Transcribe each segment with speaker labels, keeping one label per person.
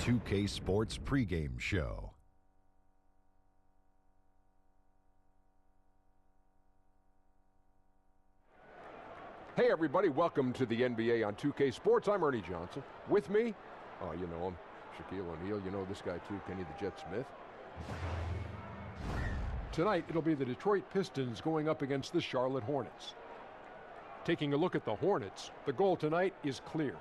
Speaker 1: 2K Sports pregame show.
Speaker 2: Hey everybody, welcome to the NBA on 2K Sports. I'm Ernie Johnson. With me, oh you know him, Shaquille O'Neal. You know this guy too, Kenny the Jet Smith. Tonight it'll be the Detroit Pistons going up against the Charlotte Hornets. Taking a look at the Hornets, the goal tonight is clear.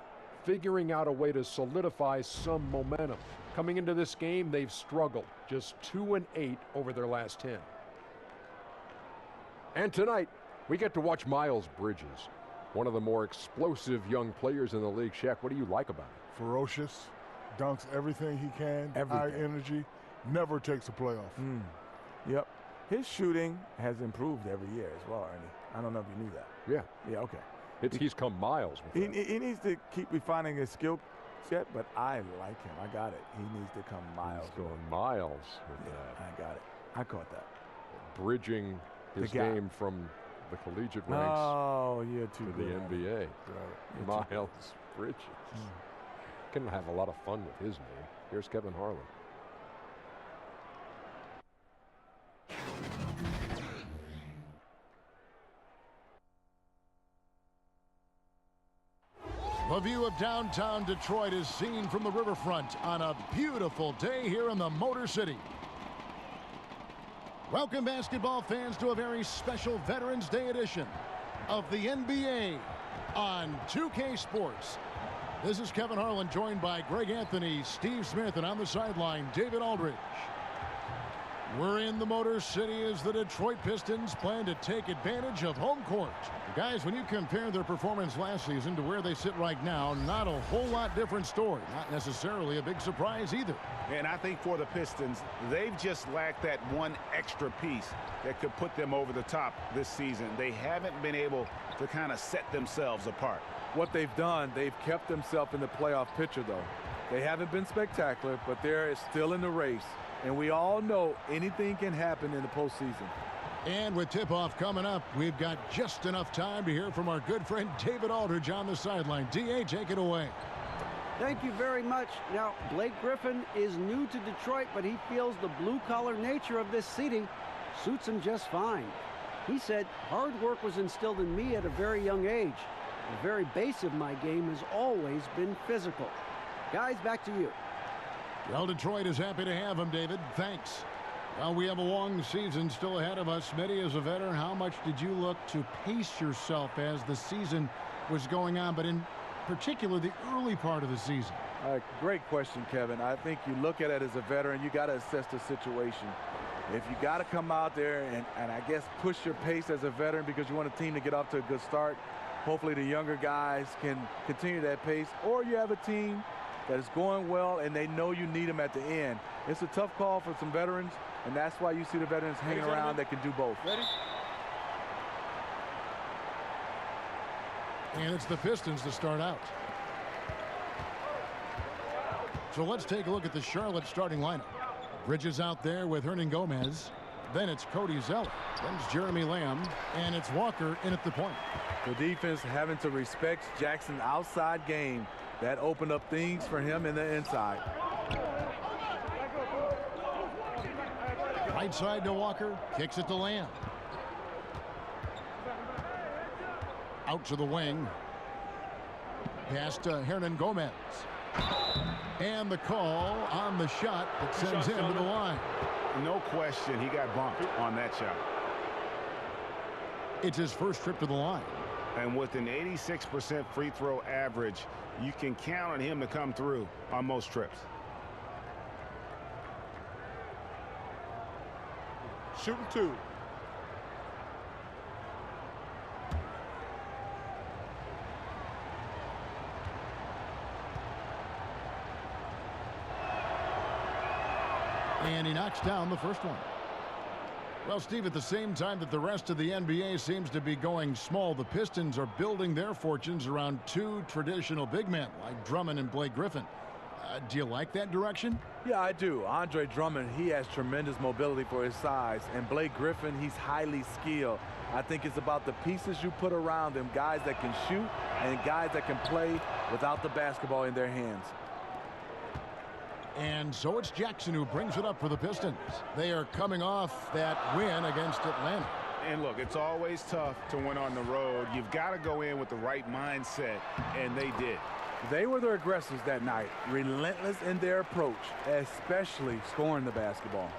Speaker 2: Figuring out a way to solidify some momentum. Coming into this game, they've struggled. Just 2-8 over their last 10. And tonight, we get to watch Miles Bridges, one of the more explosive young players in the league. Shaq, what do you like about him?
Speaker 3: Ferocious, dunks everything he can, high energy, never takes a playoff.
Speaker 4: Yep. His shooting has improved every year as well, Ernie. I don't know if you knew that.
Speaker 2: Yeah.
Speaker 4: Yeah, okay.
Speaker 2: He's come miles with that.
Speaker 4: He needs to keep refining his skill set, but I like him. I got it. He needs to come miles.
Speaker 2: He's going miles with that.
Speaker 4: I got it. I caught that.
Speaker 2: Bridging his game from the collegiate ranks
Speaker 4: to
Speaker 2: the NBA. Right. Miles Bridges. Can have a lot of fun with his name. Here's Kevin Harlan.
Speaker 5: The view of downtown Detroit is seen from the riverfront on a beautiful day here in the Motor City. Welcome, basketball fans, to a very special Veterans Day edition of the NBA on 2K Sports. This is Kevin Harlan, joined by Greg Anthony, Steve Smith, and on the sideline, David Aldridge. We're in the Motor City as the Detroit Pistons plan to take advantage of home court. Guys, when you compare their performance last season to where they sit right now, not a whole lot different story. Not necessarily a big surprise either.
Speaker 6: And I think for the Pistons, they've just lacked that one extra piece that could put them over the top this season. They haven't been able to kind of set themselves apart.
Speaker 7: What they've done, they've kept themselves in the playoff picture, though. They haven't been spectacular, but they're still in the race. And we all know anything can happen in the postseason.
Speaker 5: And with tip-off coming up, we've got just enough time to hear from our good friend David Aldridge on the sideline. D.A., take it away.
Speaker 8: Thank you very much. Now, Blake Griffin is new to Detroit, but he feels the blue-collar nature of this city suits him just fine. He said, hard work was instilled in me at a very young age. The very base of my game has always been physical. Guys, back to you.
Speaker 5: Well, Detroit is happy to have him, David. Thanks. Well, we have a long season still ahead of us. Smitty, as a veteran, how much did you look to pace yourself as the season was going on, but in particular the early part of the season?
Speaker 7: Great question, Kevin. I think you look at it as a veteran, you got to assess the situation. If you got to come out there and I guess push your pace as a veteran because you want a team to get off to a good start, hopefully the younger guys can continue that pace, or you have a team that is going well and they know you need them at the end. It's a tough call for some veterans, and that's why you see the veterans hanging around that can do both.
Speaker 5: Ready? And it's the Pistons to start out. So let's take a look at the Charlotte starting lineup. Bridges out there with Hernan Gomez. Then it's Cody Zeller. Then it's Jeremy Lamb. And it's Walker in at the point.
Speaker 7: The defense having to respect Jackson's outside game. That opened up things for him in the inside.
Speaker 5: Right side to Walker. Kicks it to Lamb. Out to the wing. Pass to Hernan Gomez. And the call on the shot that sends him to the line.
Speaker 6: No question, he got bumped on that shot.
Speaker 5: It's his first trip to the line.
Speaker 6: And with an 86% free throw average, you can count on him to come through on most trips.
Speaker 3: Shooting two.
Speaker 5: And he knocks down the first one. Well, Steve, at the same time that the rest of the NBA seems to be going small, the Pistons are building their fortunes around two traditional big men like Drummond and Blake Griffin. Do you like that direction?
Speaker 7: Yeah, I do. Andre Drummond, he has tremendous mobility for his size. And Blake Griffin, he's highly skilled. I think it's about the pieces you put around them, guys that can shoot and guys that can play without the basketball in their hands.
Speaker 5: And so it's Jackson who brings it up for the Pistons. They are coming off that win against Atlanta.
Speaker 6: And look, it's always tough to win on the road. You've got to go in with the right mindset, and they did.
Speaker 7: They were the aggressors that night, relentless in their approach, especially scoring the basketball.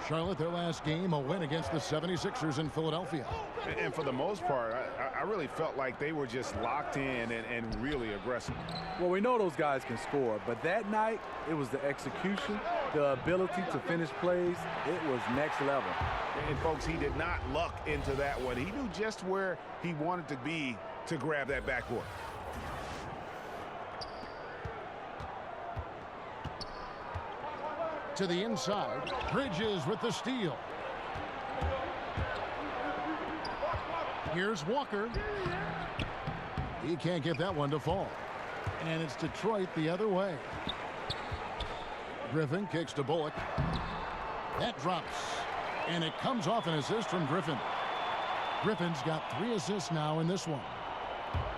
Speaker 5: Charlotte, their last game, a win against the 76ers in Philadelphia.
Speaker 6: And for the most part, I really felt like they were just locked in and really aggressive.
Speaker 7: Well, we know those guys can score, but that night, it was the execution, the ability to finish plays. It was next level.
Speaker 6: And, folks, he did not luck into that one. He knew just where he wanted to be to grab that backboard.
Speaker 5: To the inside, Bridges with the steal. Here's Walker. He can't get that one to fall. And it's Detroit the other way. Griffin kicks to Bullock. That drops. And it comes off an assist from Griffin. Griffin's got 3 assists now in this one.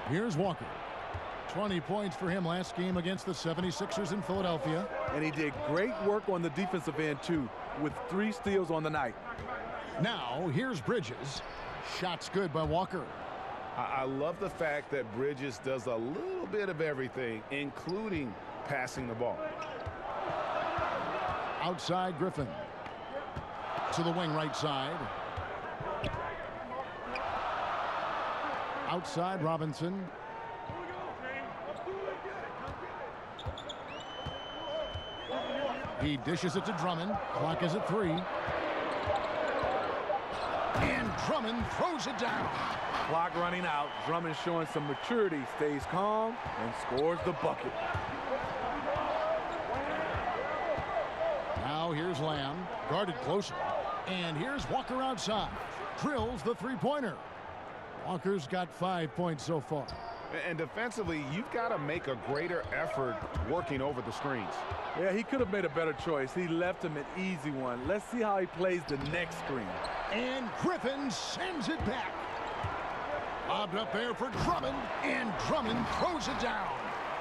Speaker 5: Here's Walker. 20 points for him last game against the 76ers in Philadelphia.
Speaker 7: And he did great work on the defensive end, too, with 3 steals on the night.
Speaker 5: Now, here's Bridges. Shot's good by Walker.
Speaker 6: I love the fact that Bridges does a little bit of everything, including passing the ball.
Speaker 5: Outside Griffin. To the wing right side. Outside Robinson. He dishes it to Drummond. Clock is at 3. And Drummond throws it down.
Speaker 7: Clock running out. Drummond showing some maturity. Stays calm and scores the bucket.
Speaker 5: Now here's Lamb. Guarded closely. And here's Walker outside. Drills the three-pointer. Walker's got 5 points so far.
Speaker 6: And defensively, you've got to make a greater effort working over the screens.
Speaker 7: Yeah, he could have made a better choice. He left him an easy one. Let's see how he plays the next screen.
Speaker 5: And Griffin sends it back. Lobbed up there for Drummond, and Drummond throws it down.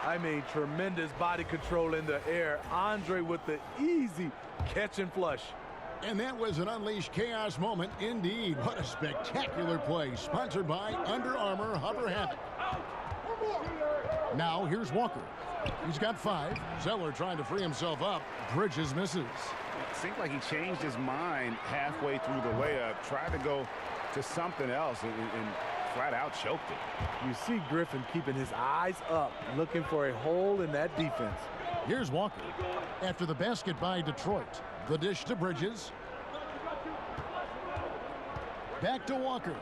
Speaker 7: I mean, tremendous body control in the air. Andre with the easy catch and flush.
Speaker 5: And that was an unleashed chaos moment indeed. What a spectacular play, sponsored by Under Armour Hover Havoc. Now here's Walker. He's got 5. Zeller trying to free himself up. Bridges misses.
Speaker 6: It seemed like he changed his mind halfway through the layup, tried to go to something else, and flat out choked it.
Speaker 7: You see Griffin keeping his eyes up, looking for a hole in that defense.
Speaker 5: Here's Walker. After the basket by Detroit, the dish to Bridges. Back to Walker.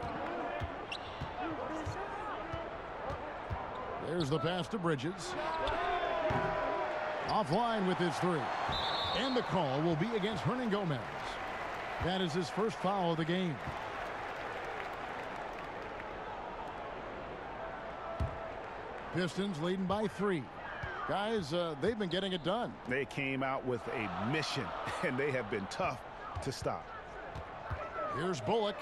Speaker 5: There's the pass to Bridges. Offline with his 3. And the call will be against Hernangomez. That is his first foul of the game. Pistons leading by 3. Guys, they've been getting it done.
Speaker 6: They came out with a mission, and they have been tough to stop.
Speaker 5: Here's Bullock.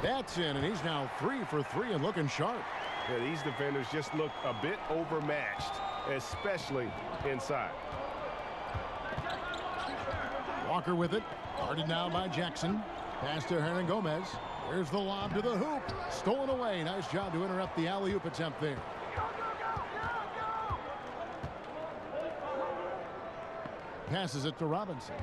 Speaker 5: That's in, and he's now 3 for 3 and looking sharp.
Speaker 6: Yeah, these defenders just look a bit overmatched, especially inside.
Speaker 5: Walker with it. Guarded now by Jackson. Pass to Hernangomez. Here's the lob to the hoop. Stolen away. Nice job to interrupt the alley-oop attempt there. Passes it to Robinson.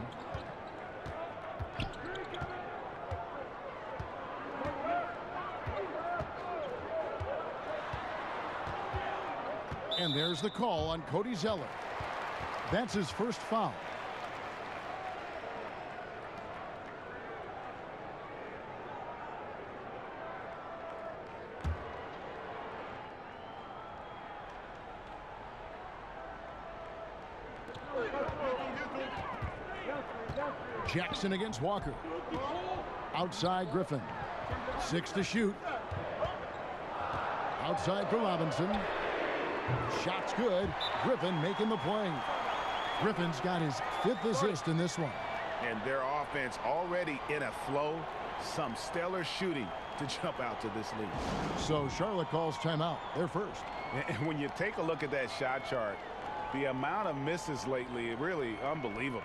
Speaker 5: And there's the call on Cody Zeller. That's his first foul. Jackson against Walker. Outside Griffin. 6 to shoot. Outside for Robinson. Shot's good. Griffin making the play. Griffin's got his 5th assist in this one.
Speaker 6: And their offense already in a flow. Some stellar shooting to jump out to this lead.
Speaker 5: So Charlotte calls timeout. They're first.
Speaker 6: And when you take a look at that shot chart, The amount of misses lately, really unbelievable.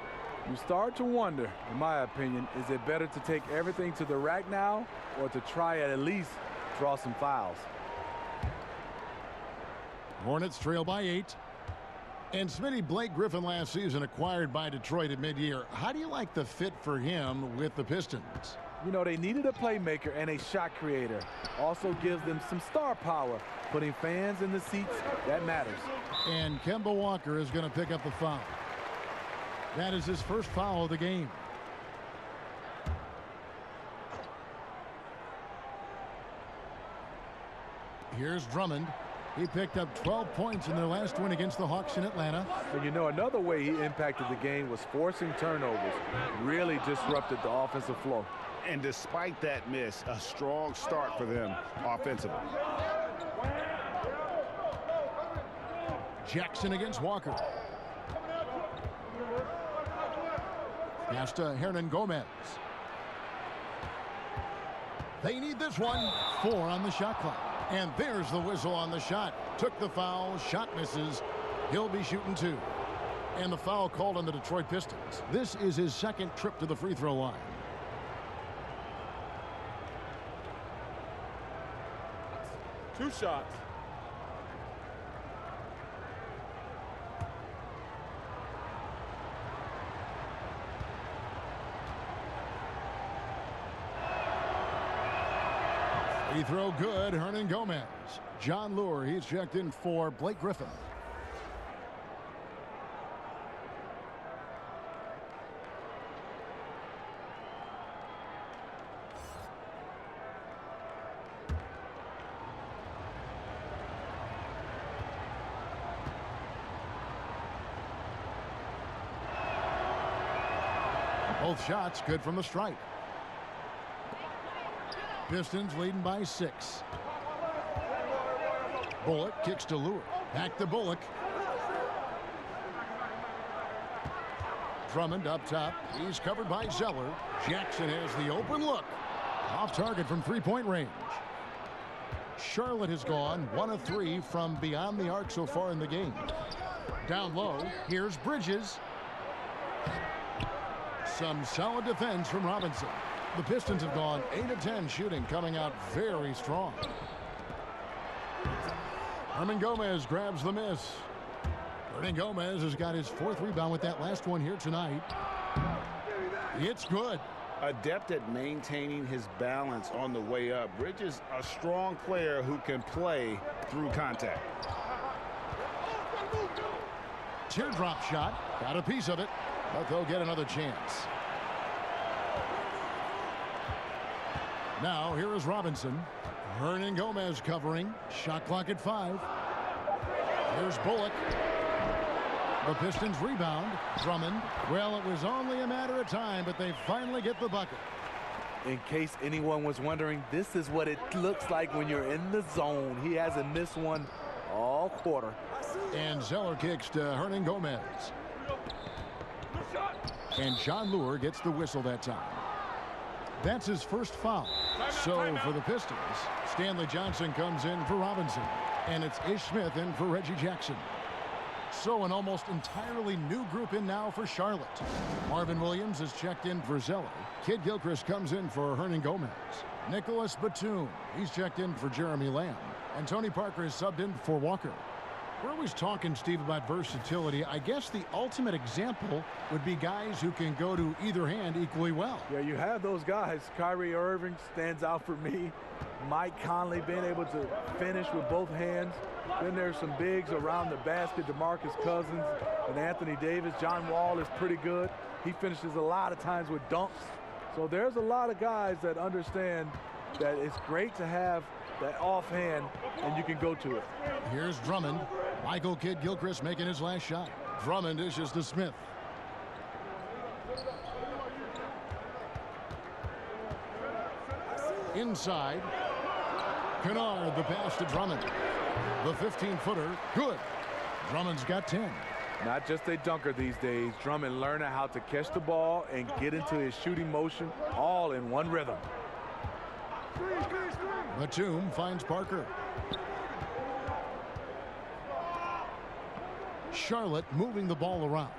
Speaker 7: You start to wonder, in my opinion, is it better to take everything to the rack now or to try at least draw some fouls?
Speaker 5: Hornets trail by 8. And Smitty, Blake Griffin last season acquired by Detroit at mid-year. How do you like the fit for him with the Pistons?
Speaker 7: You know, they needed a playmaker and a shot creator. Also gives them some star power. Putting fans in the seats, that matters.
Speaker 5: And Kemba Walker is going to pick up the foul. That is his first foul of the game. Here's Drummond. He picked up 12 points in their last win against the Hawks in Atlanta.
Speaker 7: And you know, another way he impacted the game was forcing turnovers. Really disrupted the offensive flow.
Speaker 6: And despite that miss, a strong start for them offensively.
Speaker 5: Jackson against Walker. Pass to Hernan Gomez. They need this one. 4 on the shot clock. And there's the whistle on the shot. Took the foul. Shot misses. He'll be shooting 2. And the foul called on the Detroit Pistons. This is his second trip to the free throw line.
Speaker 7: Two shots.
Speaker 5: Free throw good. Hernan Gomez. John Lure, he's checked in for Blake Griffin. Both shots good from the stripe. Pistons leading by 6. Bullock kicks to Lure. Back to Bullock. Drummond up top. He's covered by Zeller. Jackson has the open look. Off target from three-point range. Charlotte has gone 1 of 3 from beyond the arc so far in the game. Down low, here's Bridges. Some solid defense from Robinson. The Pistons have gone 8 of 10 shooting, coming out very strong. Hernan Gomez grabs the miss. Hernan Gomez has got his 4th rebound with that last one here tonight. It's good.
Speaker 6: Adept at maintaining his balance on the way up. Bridges, a strong player who can play through contact.
Speaker 5: Teardrop shot. Got a piece of it, but they'll get another chance. Now here is Robinson. Hernan Gomez covering. Shot clock at 5. Here's Bullock. The Pistons rebound. Drummond. Well, it was only a matter of time, but they finally get the bucket.
Speaker 7: In case anyone was wondering, this is what it looks like when you're in the zone. He hasn't missed one all quarter.
Speaker 5: And Zeller kicks to Hernan Gomez. And John Lure gets the whistle that time. That's his first foul. So for the Pistons, Stanley Johnson comes in for Robinson. And it's Ish Smith in for Reggie Jackson. So an almost entirely new group in now for Charlotte. Marvin Williams is checked in for Zeller. Kid Gilchrist comes in for Hernan Gomez. Nicholas Batum, he's checked in for Jeremy Lamb. And Tony Parker is subbed in for Walker. We're always talking, Steve, about versatility. I guess the ultimate example would be guys who can go to either hand equally well.
Speaker 7: Yeah, you have those guys. Kyrie Irving stands out for me. Mike Conley being able to finish with both hands. Then there's some bigs around the basket. DeMarcus Cousins and Anthony Davis. John Wall is pretty good. He finishes a lot of times with dunks. So there's a lot of guys that understand that it's great to have that offhand and you can go to it.
Speaker 5: Here's Drummond. Michael Kidd Gilchrist making his last shot. Drummond dishes to Smith. Inside. Kennard, the pass to Drummond. The 15-footer, good. Drummond's got 10.
Speaker 7: Not just a dunker these days. Drummond learning how to catch the ball and get into his shooting motion all in one rhythm. Batum
Speaker 5: finds Parker. Charlotte moving the ball around.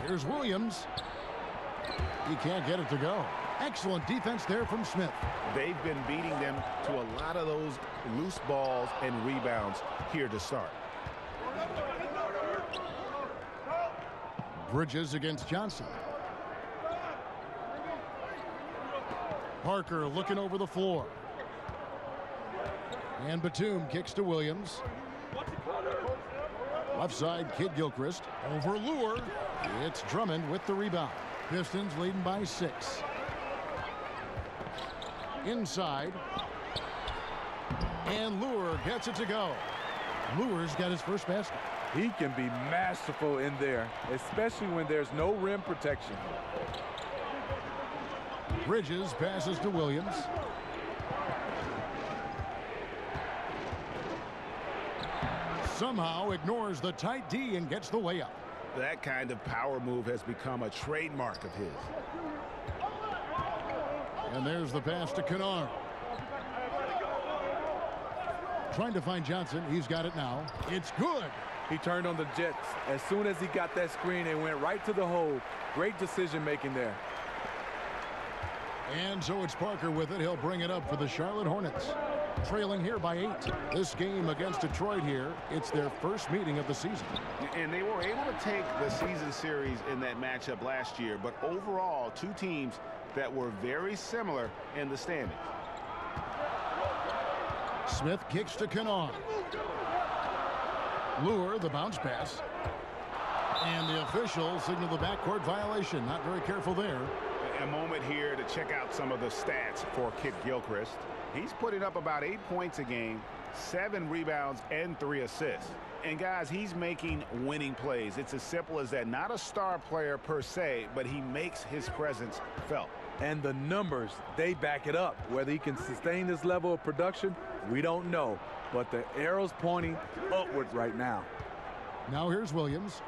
Speaker 5: Here's Williams. He can't get it to go. Excellent defense there from Smith.
Speaker 6: They've been beating them to a lot of those loose balls and rebounds here to start.
Speaker 5: Bridges against Johnson. Parker looking over the floor. And Batum kicks to Williams. Left side, Kid Gilchrist. Over Lure. It's Drummond with the rebound. Pistons leading by 6. Inside. And Lure gets it to go. Lure's got his first basket.
Speaker 7: He can be masterful in there, especially when there's no rim protection.
Speaker 5: Bridges passes to Williams. Somehow ignores the tight D and gets the layup.
Speaker 6: That kind of power move has become a trademark of his.
Speaker 5: And there's the pass to Kennard. Trying to find Johnson. He's got it now. It's good.
Speaker 7: He turned on the Jets. As soon as he got that screen, it went right to the hole. Great decision making there.
Speaker 5: And so it's Parker with it. He'll bring it up for the Charlotte Hornets. Trailing here by 8. This game against Detroit here, it's their first meeting of the season.
Speaker 6: And they were able to take the season series in that matchup last year, but overall, two teams that were very similar in the standings.
Speaker 5: Smith kicks to Kennard. Lure, the bounce pass. And the official signaled the backcourt violation. Not very careful there.
Speaker 6: A moment here to check out some of the stats for Kid Gilchrist. He's putting up about 8 points a game, 7 rebounds, and 3 assists. And guys, he's making winning plays. It's as simple as that. Not a star player per se, but he makes his presence felt.
Speaker 7: And the numbers, they back it up. Whether he can sustain this level of production, we don't know. But the arrow's pointing upward right now.
Speaker 5: Now here's Williams.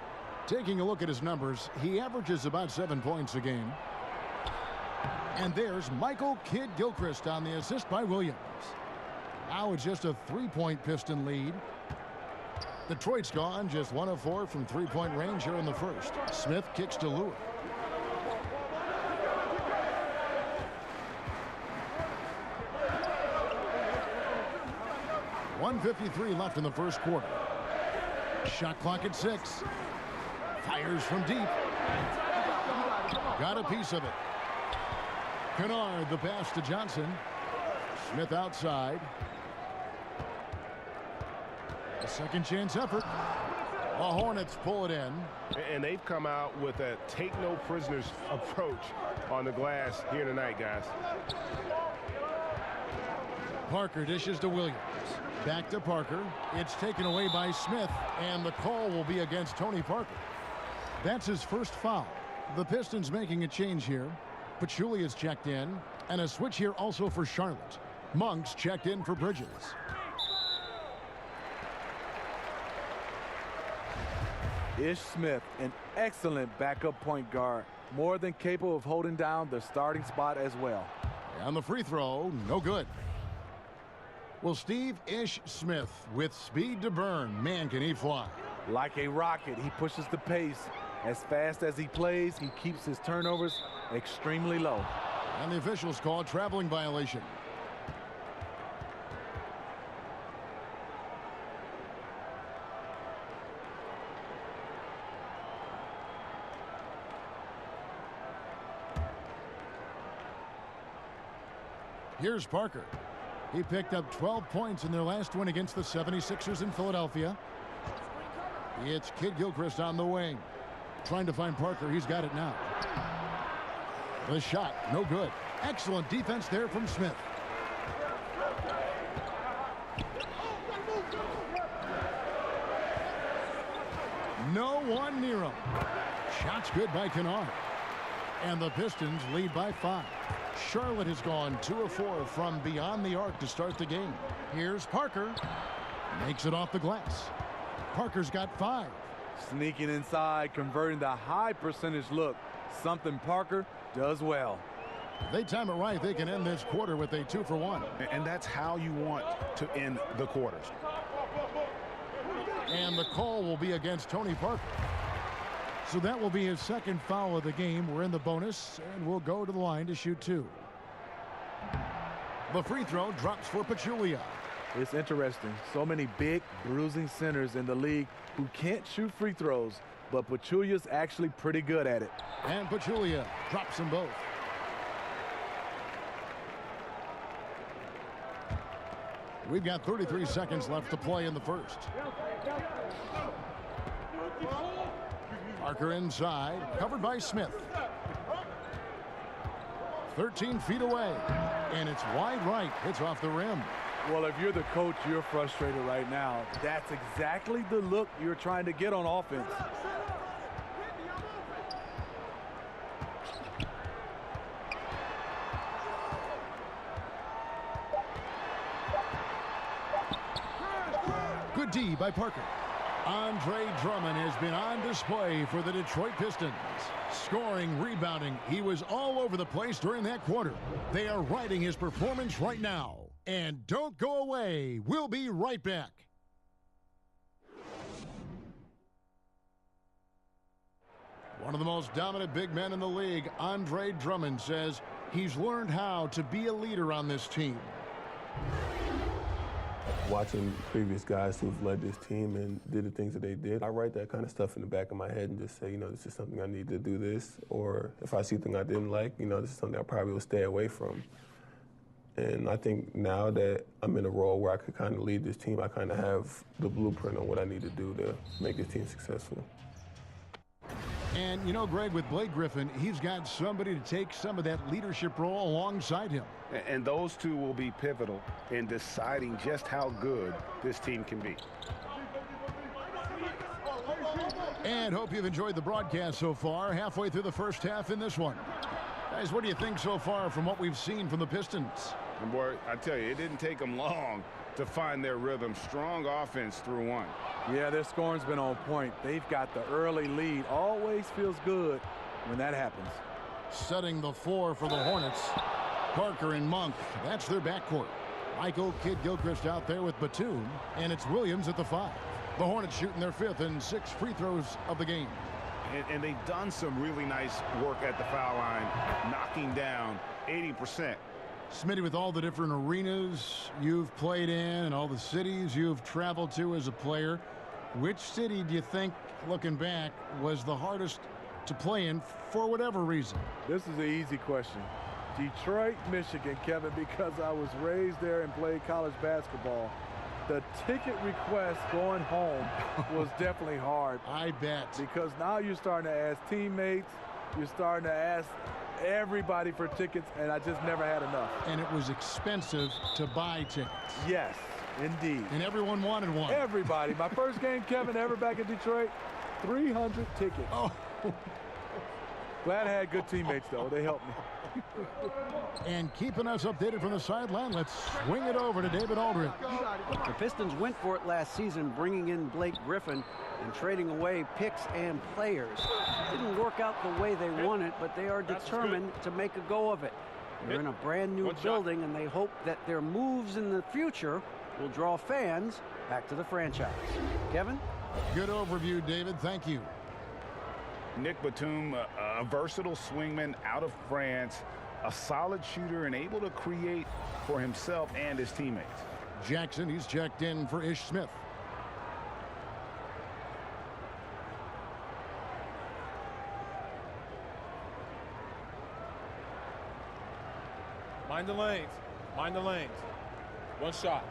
Speaker 5: Taking a look at his numbers, he averages about 7 points a game. And there's Michael Kid Gilchrist on the assist by Williams. Now it's just a 3-point Piston lead. Detroit's gone just 1 of 4 from 3-point range here in the first. Smith kicks to Lure. .153 left in the first quarter. Shot clock at 6. Fires from deep. Got a piece of it. Kennard, the pass to Johnson. Smith outside. A second chance effort. The Hornets pull it in.
Speaker 9: And they've come out with a take no prisoners approach on the glass here tonight, guys.
Speaker 5: Parker dishes to Williams. Back to Parker. It's taken away by Smith, and the call will be against Tony Parker. That's his first foul. The Pistons making a change here. Pachulia is checked in, and a switch here also for Charlotte. Monk's checked in for Bridges.
Speaker 7: Ish Smith, an excellent backup point guard, more than capable of holding down the starting spot as well.
Speaker 5: And the free throw, no good. Well, Steve Ish Smith with speed to burn. Man, can he fly.
Speaker 7: Like a rocket, he pushes the pace. As fast as he plays, he keeps his turnovers extremely low.
Speaker 5: And the officials call a traveling violation. Here's Parker. He picked up 12 points in their last win against the 76ers in Philadelphia. It's Kid Gilchrist on the wing. Trying to find Parker. He's got it now. The shot, no good. Excellent defense there from Smith. No one near him. Shot's good by Kennard. And the Pistons lead by 5. Charlotte has gone 2 of 4 from beyond the arc to start the game. Here's Parker. Makes it off the glass. Parker's got 5.
Speaker 7: Sneaking inside, converting the high percentage look. Something Parker does well.
Speaker 5: If they time it right, they can end this quarter with a 2-for-1.
Speaker 6: And that's how you want to end the quarters.
Speaker 5: And the call will be against Tony Parker. So that will be his second foul of the game. We're in the bonus, and we'll go to the line to shoot 2. The free throw drops for Pachulia.
Speaker 7: It's interesting. So many big, bruising centers in the league who can't shoot free throws, but Pachulia's actually pretty good at it.
Speaker 5: And Pachulia drops them both. We've got 33 seconds left to play in the first. Parker inside, covered by Smith. 13 feet away, and it's wide right. Hits off the rim.
Speaker 7: Well, if you're the coach, you're frustrated right now. That's exactly the look you're trying to get on offense.
Speaker 5: Good D by Parker. Andre Drummond has been on display for the Detroit Pistons. Scoring, rebounding, he was all over the place during that quarter. They are riding his performance right now. And don't go away. We'll be right back. One of the most dominant big men in the league, Andre Drummond, says he's learned how to be a leader on this team.
Speaker 10: Watching previous guys who've led this team and did the things that they did, I write that kind of stuff in the back of my head and just say, this is something I need to do this. Or if I see something I didn't like, this is something I probably will stay away from. And I think now that I'm in a role where I could kind of lead this team, I kind of have the blueprint on what I need to do to make this team successful.
Speaker 5: And, Greg, with Blake Griffin, he's got somebody to take some of that leadership role alongside him.
Speaker 6: And those two will be pivotal in deciding just how good this team can be.
Speaker 5: And hope you've enjoyed the broadcast so far. Halfway through the first half in this one. Guys, what do you think so far from what we've seen from the Pistons?
Speaker 6: And boy, I tell you, it didn't take them long to find their rhythm. Strong offense through one.
Speaker 7: Yeah, their scoring's been on point. They've got the early lead. Always feels good when that happens.
Speaker 5: Setting the floor for the Hornets. Parker and Monk, that's their backcourt. Michael Kidd-Gilchrist out there with Batum, and it's Williams at the 5. The Hornets shooting their 5th and 6th free throws of the game.
Speaker 6: And they've done some really nice work at the foul line, knocking down 80%.
Speaker 5: Smitty, with all the different arenas you've played in and all the cities you've traveled to as a player, which city do you think, looking back, was the hardest to play in for whatever reason?
Speaker 7: This is an easy question. Detroit, Michigan, Kevin, because I was raised there and played college basketball. The ticket request going home was definitely hard.
Speaker 5: I bet.
Speaker 7: Because now you're starting to ask teammates, you're starting to ask everybody for tickets, and I just never had enough.
Speaker 5: And it was expensive to buy tickets.
Speaker 7: Yes, indeed.
Speaker 5: And everyone wanted one.
Speaker 7: Everybody. My first game, Kevin, ever back in Detroit, 300 tickets.
Speaker 5: Oh.
Speaker 7: Glad I had good teammates, though. They helped me.
Speaker 5: And keeping us updated from the sideline, let's swing it over to David Aldridge.
Speaker 8: The Pistons went for it last season, bringing in Blake Griffin and trading away picks and players. Didn't work out the way they wanted, but they are determined to make a go of it. They're in a brand new building, and they hope that their moves in the future will draw fans back to the franchise. Kevin?
Speaker 5: Good overview, David. Thank you.
Speaker 6: Nick Batum, a versatile swingman out of France, a solid shooter and able to create for himself and his teammates.
Speaker 5: Jackson, he's checked in for Ish Smith.
Speaker 11: Mind the lanes. Mind the lanes. One shot.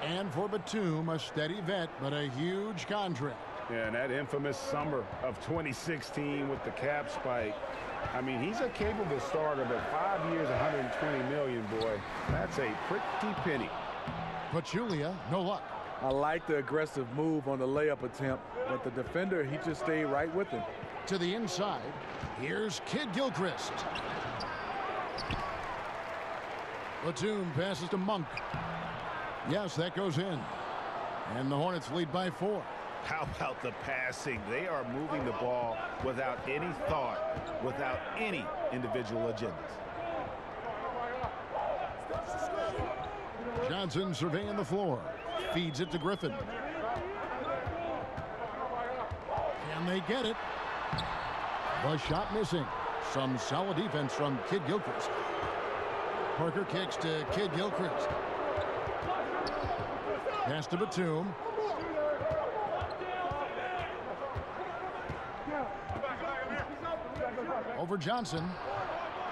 Speaker 5: And for Batum, a steady vet, but a huge contract.
Speaker 6: Yeah, and that infamous summer of 2016 with the cap spike. I mean, he's a capable starter, but 5 years, $120 million, boy. That's a pretty penny.
Speaker 5: Pachulia, no luck.
Speaker 7: I like the aggressive move on the layup attempt, but the defender, he just stayed right with him.
Speaker 5: To the inside, here's Kidd-Gilchrist. Batum passes to Monk. Yes, that goes in. And the Hornets lead by 4.
Speaker 6: How about the passing? They are moving the ball without any thought, without any individual agendas.
Speaker 5: Johnson surveying the floor. Feeds it to Griffin. Can they get it? The shot missing. Some solid defense from Kid Gilchrist. Parker kicks to Kid Gilchrist. Pass to Batum. Over Johnson.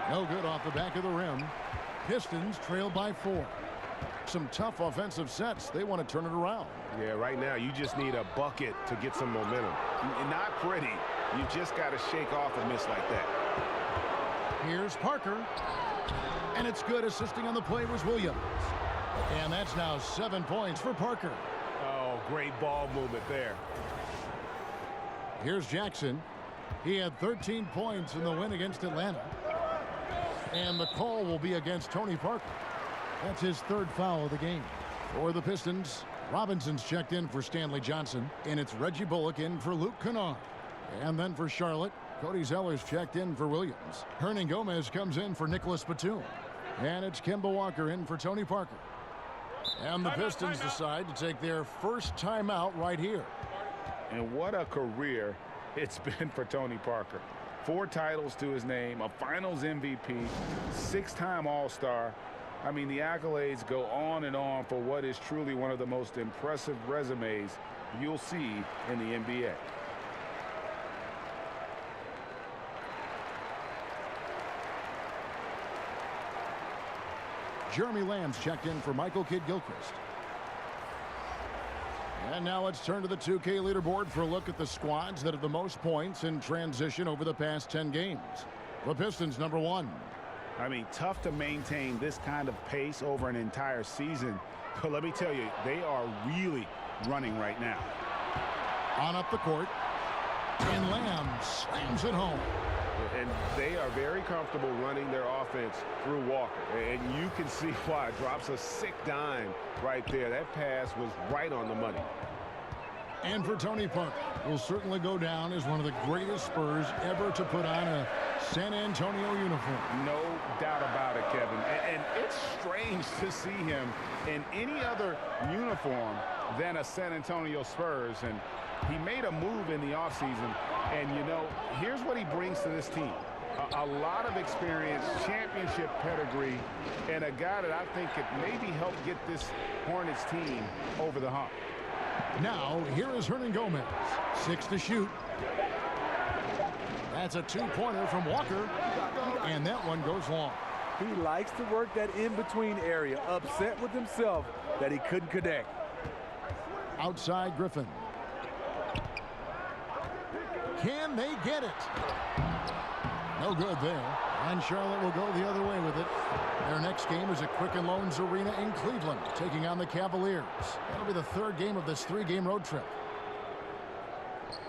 Speaker 5: No good off the back of the rim. Pistons trail by 4. Some tough offensive sets. They want to turn it around.
Speaker 9: Yeah, right now you just need a bucket to get some momentum.
Speaker 6: Not pretty. You just got to shake off a miss like that.
Speaker 5: Here's Parker. And it's good. Assisting on the play was Williams. And that's now 7 points for Parker.
Speaker 9: Oh, great ball movement there.
Speaker 5: Here's Jackson. He had 13 points in the win against Atlanta. And the call will be against Tony Parker. That's his 3rd foul of the game. For the Pistons, Robinson's checked in for Stanley Johnson, and it's Reggie Bullock in for Luke Kennard. And then for Charlotte, Cody Zeller's checked in for Williams. Hernan Gomez comes in for Nicholas Batum. And it's Kemba Walker in for Tony Parker. And the Pistons decide to take their first timeout right here.
Speaker 6: And what a career it's been for Tony Parker. 4 titles to his name, a Finals MVP, 6-time All-Star. I mean, the accolades go on and on for what is truly one of the most impressive resumes you'll see in the NBA.
Speaker 5: Jeremy Lamb's checked in for Michael Kidd-Gilchrist. And now let's turn to the 2K leaderboard for a look at the squads that have the most points in transition over the past 10 games. The Pistons, number 1.
Speaker 6: I mean, tough to maintain this kind of pace over an entire season. But let me tell you, they are really running right now.
Speaker 5: On up the court. And Lamb slams it home.
Speaker 9: And they are very comfortable running their offense through Walker. And you can see why. Drops a sick dime right there. That pass was right on the money.
Speaker 5: And for Tony Parker, will certainly go down as one of the greatest Spurs ever to put on a San Antonio uniform.
Speaker 6: No doubt about it, Kevin. And it's strange to see him in any other uniform than a San Antonio Spurs. And he made a move in the offseason. And, you know, here's what he brings to this team. A lot of experience, championship pedigree, and a guy that I think could maybe help get this Hornets team over the hump.
Speaker 5: Now, here is Hernan Gomez. 6 to shoot. That's a 2-pointer from Walker. And that one goes long.
Speaker 7: He likes to work that in-between area. Upset with himself that he couldn't connect.
Speaker 5: Outside Griffin. Can they get it? No good there. And Charlotte will go the other way with it. Their next game is at Quicken Loans Arena in Cleveland, taking on the Cavaliers. That'll be the 3rd game of this 3-game road trip.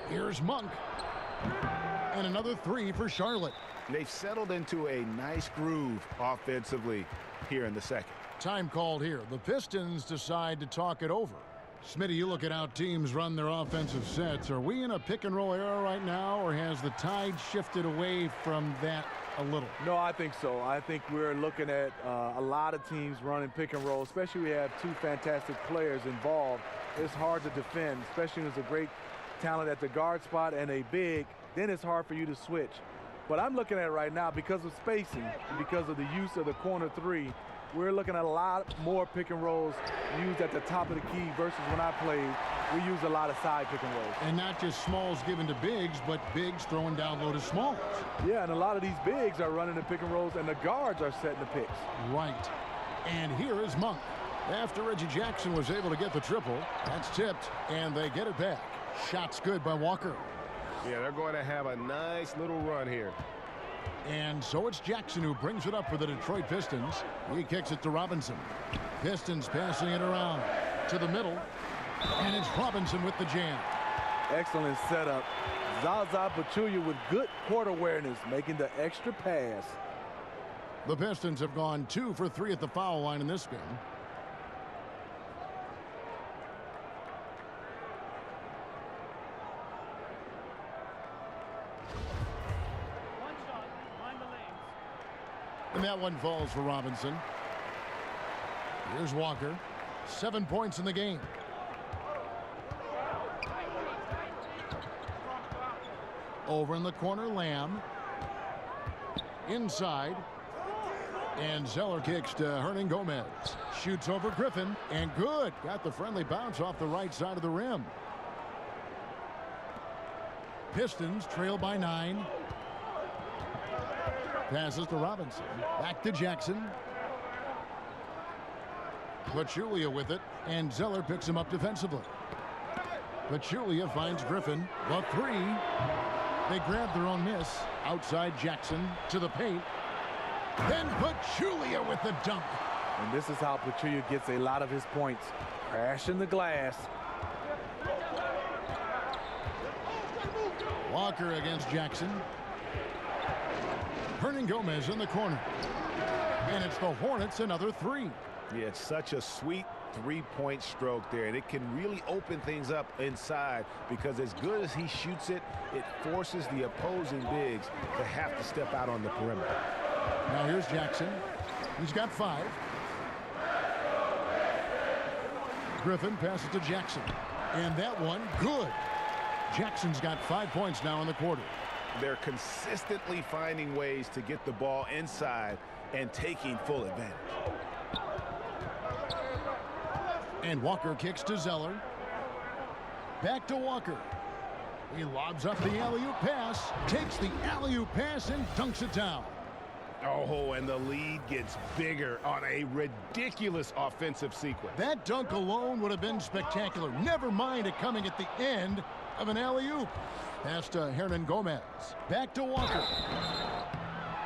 Speaker 5: Here's Monk. And another 3 for Charlotte.
Speaker 6: They've settled into a nice groove offensively here in the second.
Speaker 5: Time called here. The Pistons decide to talk it over. Smitty, you look at how teams run their offensive sets. Are we in a pick-and-roll era right now, or has the tide shifted away from that a little?
Speaker 7: No, I think so. I think we're looking at a lot of teams running pick-and-roll, especially we have 2 fantastic players involved. It's hard to defend, especially when there's a great talent at the guard spot and a big. Then it's hard for you to switch. But I'm looking at it right now because of spacing, because of the use of the corner 3. We're looking at a lot more pick and rolls used at the top of the key versus when I played, we used a lot of side pick and rolls.
Speaker 5: And not just smalls given to bigs, but bigs throwing down low to smalls.
Speaker 7: Yeah, and a lot of these bigs are running the pick and rolls, and the guards are setting the picks.
Speaker 5: Right. And here is Monk. After Reggie Jackson was able to get the triple, that's tipped, and they get it back. Shot's good by Walker.
Speaker 9: Yeah, they're going to have a nice little run here.
Speaker 5: And so it's Jackson who brings it up for the Detroit Pistons. He kicks it to Robinson. Pistons passing it around to the middle. And it's Robinson with the jam.
Speaker 7: Excellent setup. Zaza Pachulia with good court awareness, making the extra pass.
Speaker 5: The Pistons have gone 2 for 3 at the foul line in this game. And that one falls for Robinson. Here's Walker. 7 points in the game. Over in the corner, Lamb. Inside. And Zeller kicks to Hernangomez. Shoots over Griffin. And good. Got the friendly bounce off the right side of the rim. Pistons trail by 9. Passes to Robinson. Back to Jackson. Pachulia with it. And Zeller picks him up defensively. Pachulia finds Griffin. The 3. They grab their own miss. Outside Jackson to the paint. Then Pachulia with the dunk.
Speaker 7: And this is how Pachulia gets a lot of his points. Crashing the glass.
Speaker 5: Walker against Jackson. Hernangomez in the corner. And it's the Hornets, another 3.
Speaker 6: Yeah, it's such a sweet three-point stroke there, and it can really open things up inside because as good as he shoots it, it forces the opposing bigs to have to step out on the perimeter.
Speaker 5: Now here's Jackson. He's got 5. Griffin passes to Jackson. And that one, good. Jackson's got 5 points now in the quarter.
Speaker 6: They're consistently finding ways to get the ball inside and taking full advantage.
Speaker 5: And Walker kicks to Zeller. Back to Walker. He lobs up the alley-oop pass, takes the alley-oop pass and dunks it down.
Speaker 6: Oh, and the lead gets bigger on a ridiculous offensive sequence.
Speaker 5: That dunk alone would have been spectacular. Never mind it coming at the end of an alley-oop. Pass to Hernangomez. Back to Walker.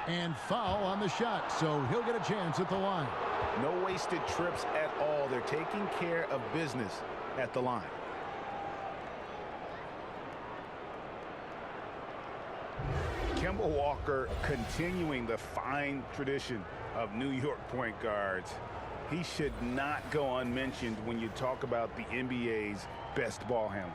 Speaker 5: And foul on the shot, so he'll get a chance at the line.
Speaker 6: No wasted trips at all. They're taking care of business at the line. Kemba Walker continuing the fine tradition of New York point guards. He should not go unmentioned when you talk about the NBA's best ball handlers.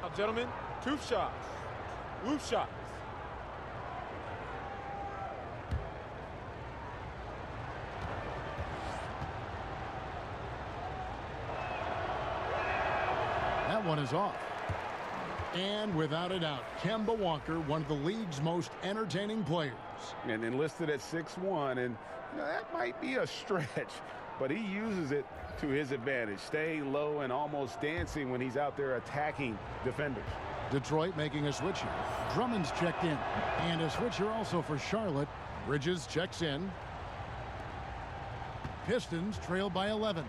Speaker 11: Now, gentlemen, 2 shots. Loop shots.
Speaker 5: That one is off. And without a doubt, Kemba Walker, one of the league's most entertaining players.
Speaker 6: And enlisted at 6'1", and that might be a stretch, but he uses it to his advantage, staying low and almost dancing when he's out there attacking defenders.
Speaker 5: Detroit making a switch here. Drummond's checked in. And a switcher also for Charlotte. Bridges checks in. Pistons trail by 11.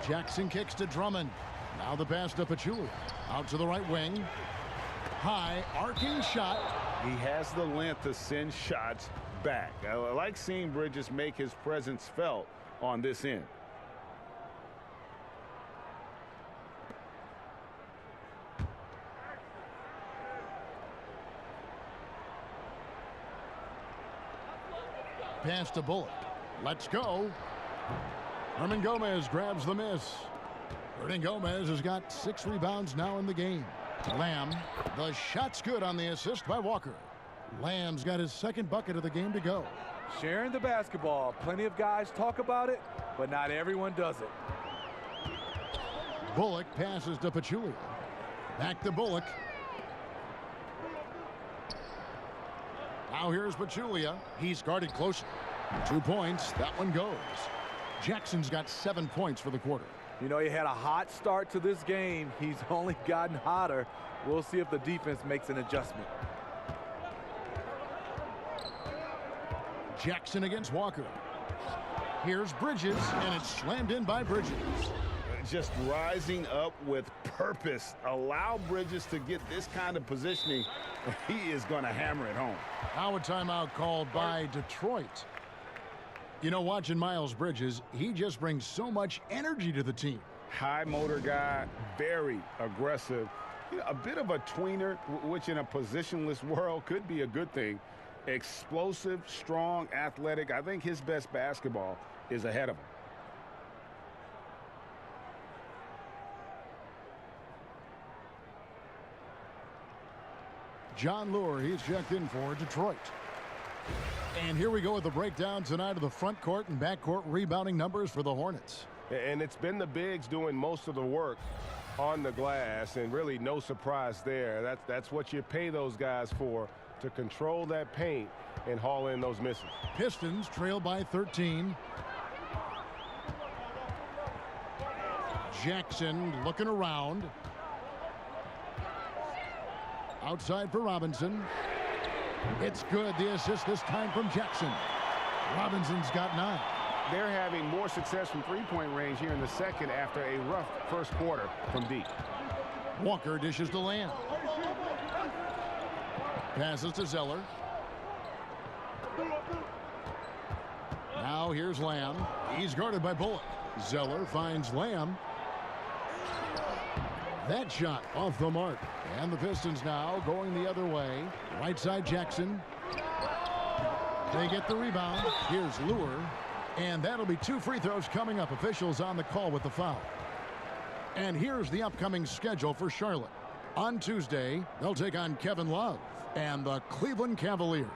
Speaker 5: Jackson kicks to Drummond. Now the pass to Pachulia. Out to the right wing. High, arcing shot.
Speaker 6: He has the length to send shots back. I like seeing Bridges make his presence felt on this end.
Speaker 5: Pass to Bullock. Let's go. Hernangomez grabs the miss. Hernangomez has got 6 rebounds now in the game. Lamb, the shot's good on the assist by Walker. Lamb's got his 2nd bucket of the game to go.
Speaker 7: Sharing the basketball. Plenty of guys talk about it, but not everyone does it.
Speaker 5: Bullock passes to Pachulia. Back to Bullock. Now here's Pachulia. He's guarded closely. 2 points. That one goes. Jackson's got 7 points for the quarter.
Speaker 7: You know, he had a hot start to this game. He's only gotten hotter. We'll see if the defense makes an adjustment.
Speaker 5: Jackson against Walker. Here's Bridges, and it's slammed in by Bridges.
Speaker 6: Just rising up with purpose. Allow Bridges to get this kind of positioning. He is going to hammer it home.
Speaker 5: Now a timeout called by Detroit. You know, watching Miles Bridges, he just brings so much energy to the team.
Speaker 6: High motor guy, very aggressive. You know, a bit of a tweener, which in a positionless world could be a good thing. Explosive, strong, athletic. I think his best basketball is ahead of him.
Speaker 5: John Lure. He's checked in for Detroit. And here we go with the breakdown tonight of the front court and back court rebounding numbers for the Hornets.
Speaker 9: And it's been the bigs doing most of the work on the glass, and really no surprise there. That's what you pay those guys for, to control that paint and haul in those misses.
Speaker 5: Pistons trail by 13. Jackson looking around. Outside for Robinson. It's good. The assist this time from Jackson. Robinson's got 9.
Speaker 6: They're having more success from three-point range here in the second after a rough first quarter from deep.
Speaker 5: Walker dishes to Lamb. Passes to Zeller. Now here's Lamb. He's guarded by Bullock. Zeller finds Lamb. That shot off the mark. And the Pistons now going the other way. Right side Jackson. They get the rebound. Here's Lure. And that'll be 2 free throws coming up. Officials on the call with the foul. And here's the upcoming schedule for Charlotte. On Tuesday, they'll take on Kevin Love and the Cleveland Cavaliers.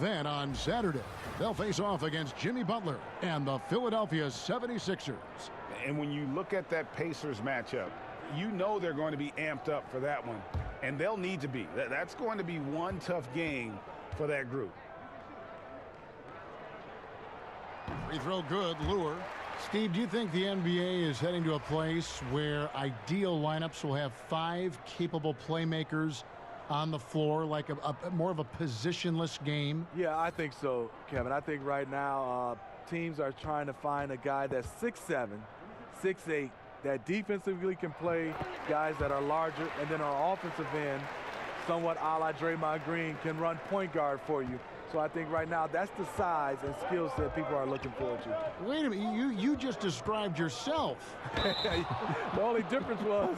Speaker 5: Then on Saturday, they'll face off against Jimmy Butler and the Philadelphia 76ers.
Speaker 6: And when you look at that Pacers matchup, you know they're going to be amped up for that one. And they'll need to be. That's going to be one tough game for that group.
Speaker 5: Free throw good, Lure. Steve, do you think the NBA is heading to a place where ideal lineups will have 5 capable playmakers on the floor, like a more of a positionless game?
Speaker 7: Yeah, I think so, Kevin. I think right now teams are trying to find a guy that's 6'7", 6'8", that defensively can play, guys that are larger, and then on offensive end, somewhat a la Draymond Green, can run point guard for you. So I think right now that's the size and skill set people are looking forward to.
Speaker 5: Wait a minute, you just described yourself.
Speaker 7: The only difference was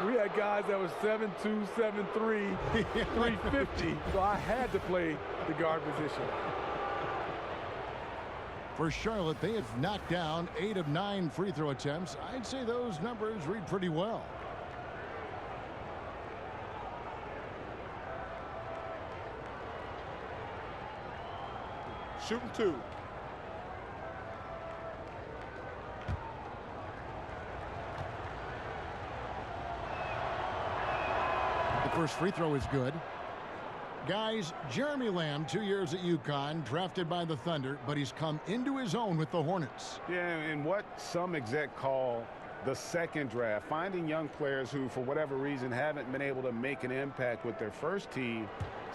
Speaker 7: we had guys that were 7'2", 7'3", 350, so I had to play the guard position.
Speaker 5: For Charlotte, they have knocked down 8 of 9 free throw attempts. I'd say those numbers read pretty well.
Speaker 11: Shooting 2.
Speaker 5: The first free throw is good. Guys, Jeremy Lamb, 2 years at UConn, drafted by the Thunder, but he's come into his own with the Hornets.
Speaker 6: Yeah, and what some exec call the second draft, finding young players who, for whatever reason, haven't been able to make an impact with their first team.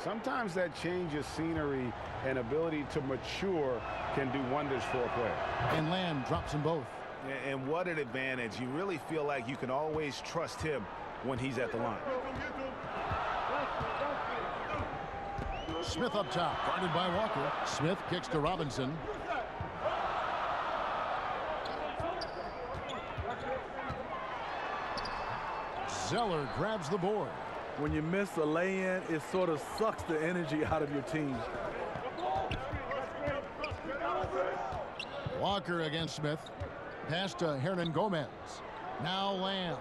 Speaker 6: Sometimes that change of scenery and ability to mature can do wonders for a player.
Speaker 5: And Lamb drops them both.
Speaker 6: And what an advantage. You really feel like you can always trust him when he's at the line.
Speaker 5: Smith up top, guarded by Walker. Smith kicks to Robinson. Zeller grabs the board.
Speaker 7: When you miss a lay-in, it sort of sucks the energy out of your team.
Speaker 5: Walker against Smith. Pass to Hernan Gomez. Now Lamb.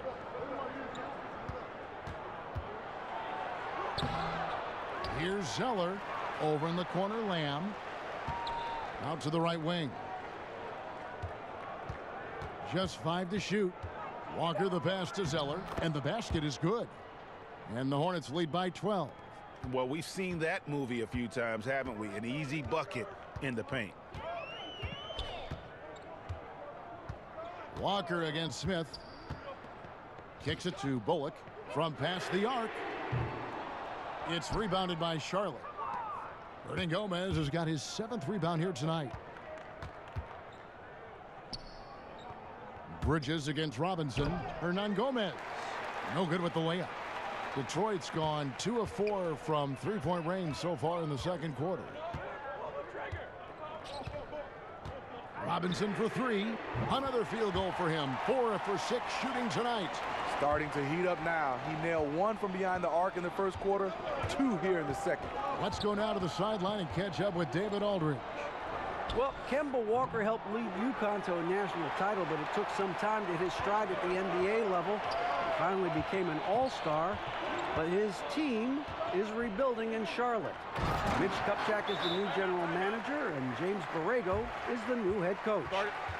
Speaker 5: Here's Zeller. Over in the corner, Lamb. Out to the right wing. Just 5 to shoot. Walker the pass to Zeller. And the basket is good. And the Hornets lead by 12.
Speaker 6: Well, we've seen that movie a few times, haven't we? An easy bucket in the paint.
Speaker 5: Walker against Smith. Kicks it to Bullock from past the arc. It's rebounded by Charlotte. Hernan Gomez has got his 7th rebound here tonight. Bridges against Robinson. Hernan Gomez. No good with the layup. Detroit's gone 2 of 4 from three-point range so far in the second quarter. Robinson for 3. Another field goal for him. 4 for 6 shooting tonight.
Speaker 7: Starting to heat up now. He nailed 1 from behind the arc in the first quarter, 2 here in the second.
Speaker 5: Let's go now to the sideline and catch up with David Aldridge.
Speaker 8: Well, Kemba Walker helped lead UConn to a national title, but it took some time to hit his stride at the NBA level. finally became an all-star, but his team is rebuilding in Charlotte. Mitch Kupchak is the new general manager, and James Borrego is the new head coach.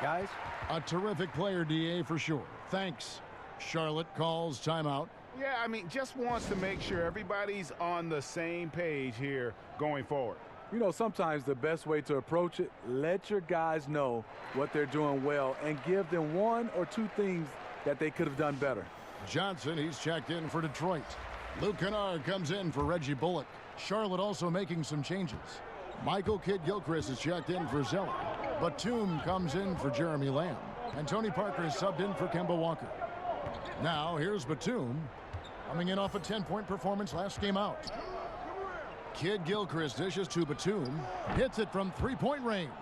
Speaker 8: Guys?
Speaker 5: A terrific player, DA, for sure. Thanks. Charlotte calls timeout.
Speaker 6: Yeah, I mean, just wants to make sure everybody's on the same page here going forward.
Speaker 7: You know, sometimes the best way to approach it, let your guys know what they're doing well and give them one or two things that they could have done better.
Speaker 5: Johnson, he's checked in for Detroit. Luke Kennard comes in for Reggie Bullock. Charlotte also making some changes. Michael Kidd-Gilchrist is checked in for Zeller. Batum comes in for Jeremy Lamb. And Tony Parker is subbed in for Kemba Walker. Now, here's Batum, coming in off a 10-point performance last game out. Kidd-Gilchrist dishes to Batum, hits it from three-point range.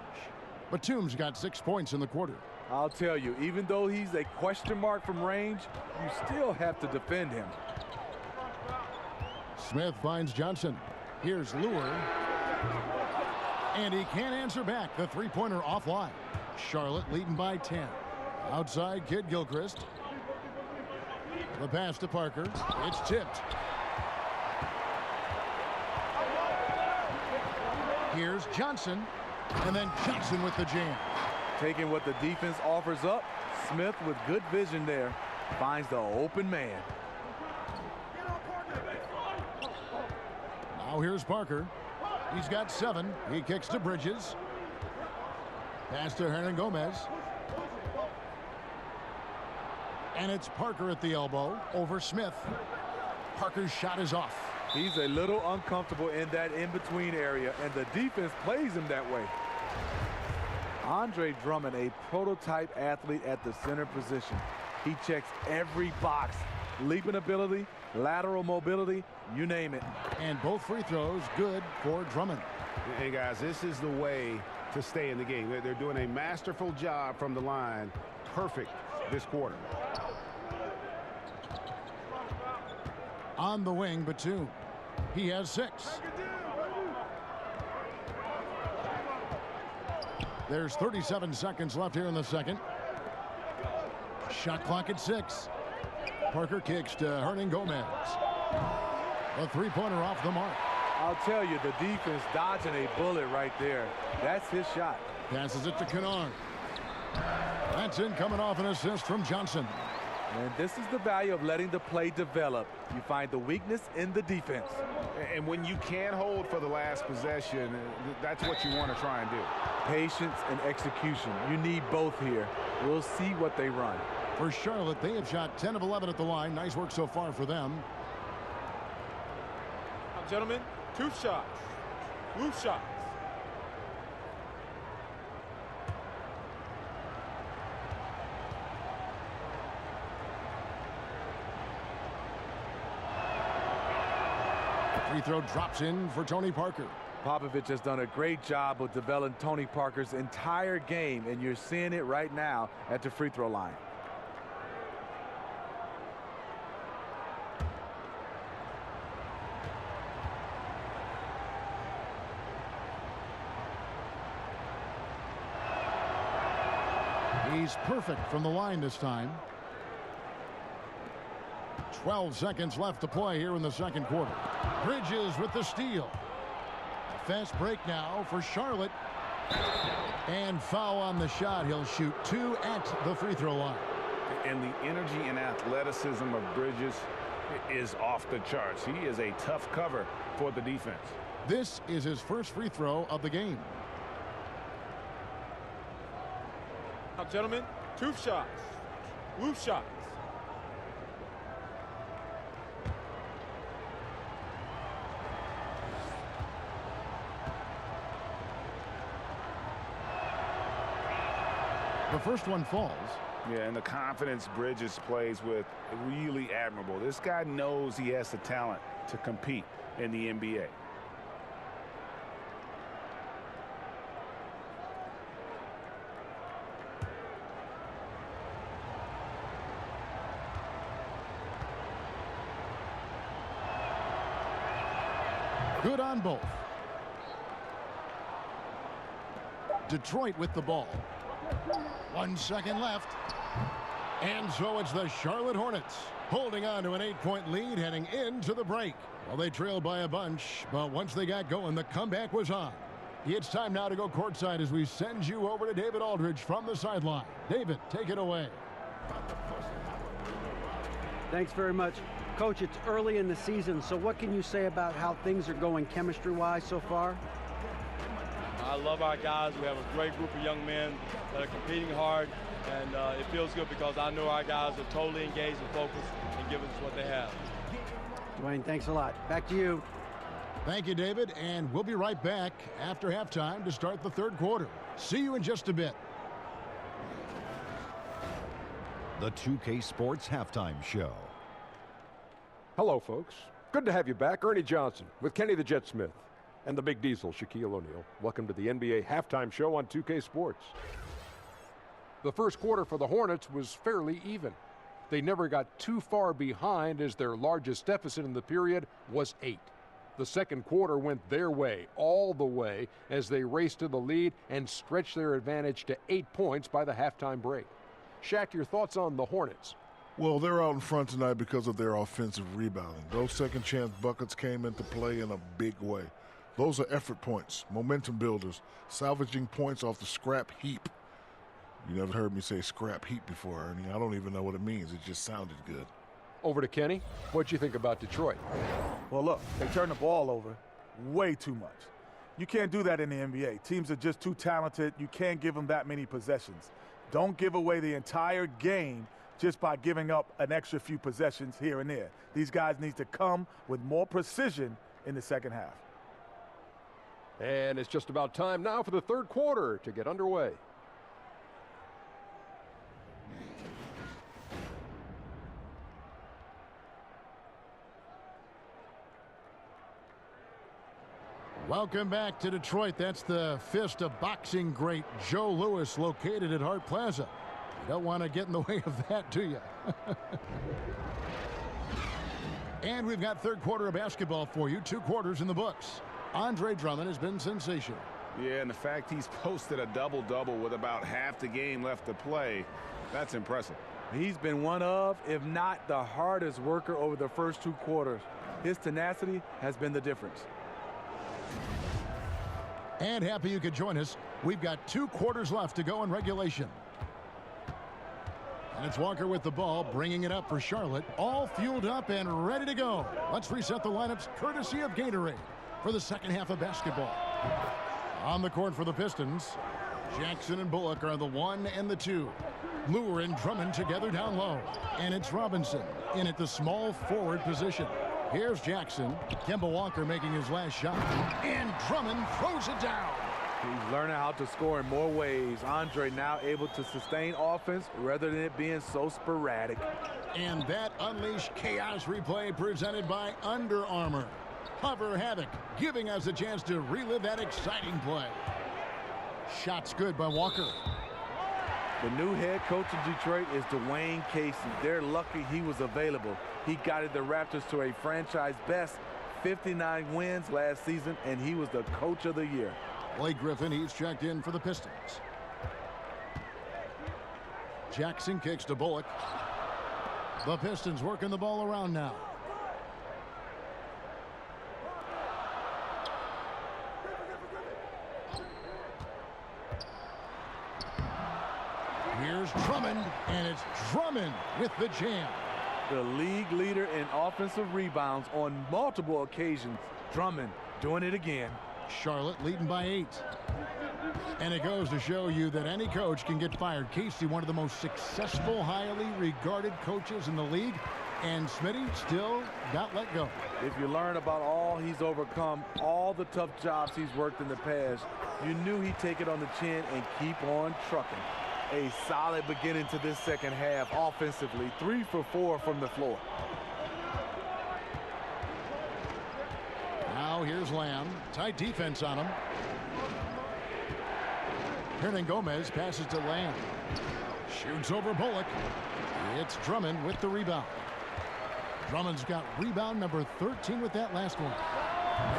Speaker 5: Batum's got 6 points in the quarter.
Speaker 7: I'll tell you, even though he's a question mark from range, you still have to defend him.
Speaker 5: Smith finds Johnson. Here's Lure. And he can't answer back. The three-pointer offline. Charlotte leading by 10. Outside, Kidd-Gilchrist. The pass to Parker. It's tipped. Here's Johnson. And then Johnson with the jam.
Speaker 7: Taking what the defense offers up, Smith with good vision there finds the open man.
Speaker 5: Now here's Parker. He's got 7. He kicks to Bridges. Pass to Hernangomez. And it's Parker at the elbow over Smith. Parker's shot is off.
Speaker 7: He's a little uncomfortable in that in-between area, and the defense plays him that way. Andre Drummond, a prototype athlete at the center position. He checks every box. Leaping ability, lateral mobility, you name it.
Speaker 5: And both free throws good for Drummond.
Speaker 6: Hey, guys, this is the way to stay in the game. They're doing a masterful job from the line. Perfect this quarter.
Speaker 5: On the wing, Batum. He has 6. There's 37 seconds left here in the second. Shot clock at 6. Parker kicks to Hernangomez. A three-pointer off the mark.
Speaker 7: I'll tell you, the defense dodging a bullet right there. That's his shot.
Speaker 5: Passes it to Kennard. That's in, coming off an assist from Johnson.
Speaker 7: And this is the value of letting the play develop. You find the weakness in the defense.
Speaker 6: And when you can't hold for the last possession, that's what you want to try and do.
Speaker 7: Patience and execution. You need both here. We'll see what they run.
Speaker 5: For Charlotte, they have shot 10 of 11 at the line. Nice work so far for them.
Speaker 11: Now, gentlemen, 2 shots. Blue shots.
Speaker 5: Free throw drops in for Tony Parker.
Speaker 7: Popovich has done a great job of developing Tony Parker's entire game, and you're seeing it right now at the free throw line.
Speaker 5: He's perfect from the line this time. 12 seconds left to play here in the second quarter. Bridges with the steal. Fast break now for Charlotte. And foul on the shot. He'll shoot 2 at the free throw line.
Speaker 6: And the energy and athleticism of Bridges is off the charts. He is a tough cover for the defense.
Speaker 5: This is his first free throw of the game.
Speaker 11: Now, gentlemen, 2 shots. Blue shots.
Speaker 5: The first one falls.
Speaker 6: Yeah, and the confidence Bridges plays with, really admirable. This guy knows he has the talent to compete in the NBA.
Speaker 5: Good on both. Detroit with the ball. 1 second left. And so it's the Charlotte Hornets holding on to an 8-point lead heading into the break. Well, they trailed by a bunch, but once they got going, the comeback was on. It's time now to go courtside as we send you over to David Aldridge from the sideline. David, take it away.
Speaker 8: Thanks very much. Coach, it's early in the season, so what can you say about how things are going chemistry-wise so far?
Speaker 12: I love our guys. We have a great group of young men that are competing hard, and it feels good because I know our guys are totally engaged and focused and giving us what they have.
Speaker 8: Dwayne, thanks a lot. Back to you.
Speaker 5: Thank you, David, and we'll be right back after halftime to start the third quarter. See you in just a bit.
Speaker 1: The 2K Sports Halftime Show.
Speaker 2: Hello, folks. Good to have you back. Ernie Johnson with Kenny the Jet Smith and the Big Diesel, Shaquille O'Neal. Welcome to the NBA Halftime Show on 2K Sports. The first quarter for the Hornets was fairly even. They never got too far behind as their largest deficit in the period was 8. The second quarter went their way, all the way, as they raced to the lead and stretched their advantage to 8 points by the halftime break. Shaq, your thoughts on the Hornets?
Speaker 3: Well, they're out in front tonight because of their offensive rebounding. Those second chance buckets came into play in a big way. Those are effort points, momentum builders, salvaging points off the scrap heap. You never heard me say scrap heap before, Ernie. I don't even know what it means. It just sounded good.
Speaker 2: Over to Kenny. What'd you think about Detroit?
Speaker 4: Well, look, they turned the ball over way too much. You can't do that in the NBA. Teams are just too talented. You can't give them that many possessions. Don't give away the entire game just by giving up an extra few possessions here and there. These guys need to come with more precision in the second half.
Speaker 2: And it's just about time now for the third quarter to get underway.
Speaker 5: Welcome back to Detroit. That's the fist of boxing great Joe Louis, located at Hart Plaza. You don't want to get in the way of that, do you? And we've got third quarter of basketball for you. 2 quarters in the books. Andre Drummond has been sensational.
Speaker 6: Yeah, and the fact he's posted a double-double with about half the game left to play, that's impressive.
Speaker 7: He's been one of, if not the hardest worker over the first 2 quarters. His tenacity has been the difference.
Speaker 5: And happy you could join us. We've got 2 quarters left to go in regulation. And it's Walker with the ball, bringing it up for Charlotte. All fueled up and ready to go. Let's reset the lineups courtesy of Gatorade for the second half of basketball. On the court for the Pistons, Jackson and Bullock are the 1 and the 2. Lure and Drummond together down low. And it's Robinson in at the small forward position. Here's Jackson. Kemba Walker making his last shot. And Drummond throws it down.
Speaker 7: He's learning how to score in more ways. Andre now able to sustain offense rather than it being so sporadic.
Speaker 5: And that unleashed chaos replay presented by Under Armour. Hover Havoc, giving us a chance to relive that exciting play. Shots good by Walker.
Speaker 7: The new head coach of Detroit is Dwayne Casey. They're lucky he was available. He guided the Raptors to a franchise best 59 wins last season, and he was the coach of the year.
Speaker 5: Blake Griffin, he's checked in for the Pistons. Jackson kicks to Bullock. The Pistons working the ball around now. Here's Drummond, and it's Drummond with the jam.
Speaker 7: The league leader in offensive rebounds on multiple occasions. Drummond doing it again.
Speaker 5: Charlotte leading by 8. And it goes to show you that any coach can get fired. Casey, one of the most successful, highly regarded coaches in the league. And Smitty still got let go.
Speaker 7: If you learn about all he's overcome, all the tough jobs he's worked in the past, you knew he'd take it on the chin and keep on trucking. A solid beginning to this second half offensively. 3 for 4 from the floor.
Speaker 5: Now here's Lamb. Tight defense on him. Hernangomez passes to Lamb. Shoots over Bullock. It's Drummond with the rebound. Drummond's got rebound number 13 with that last one.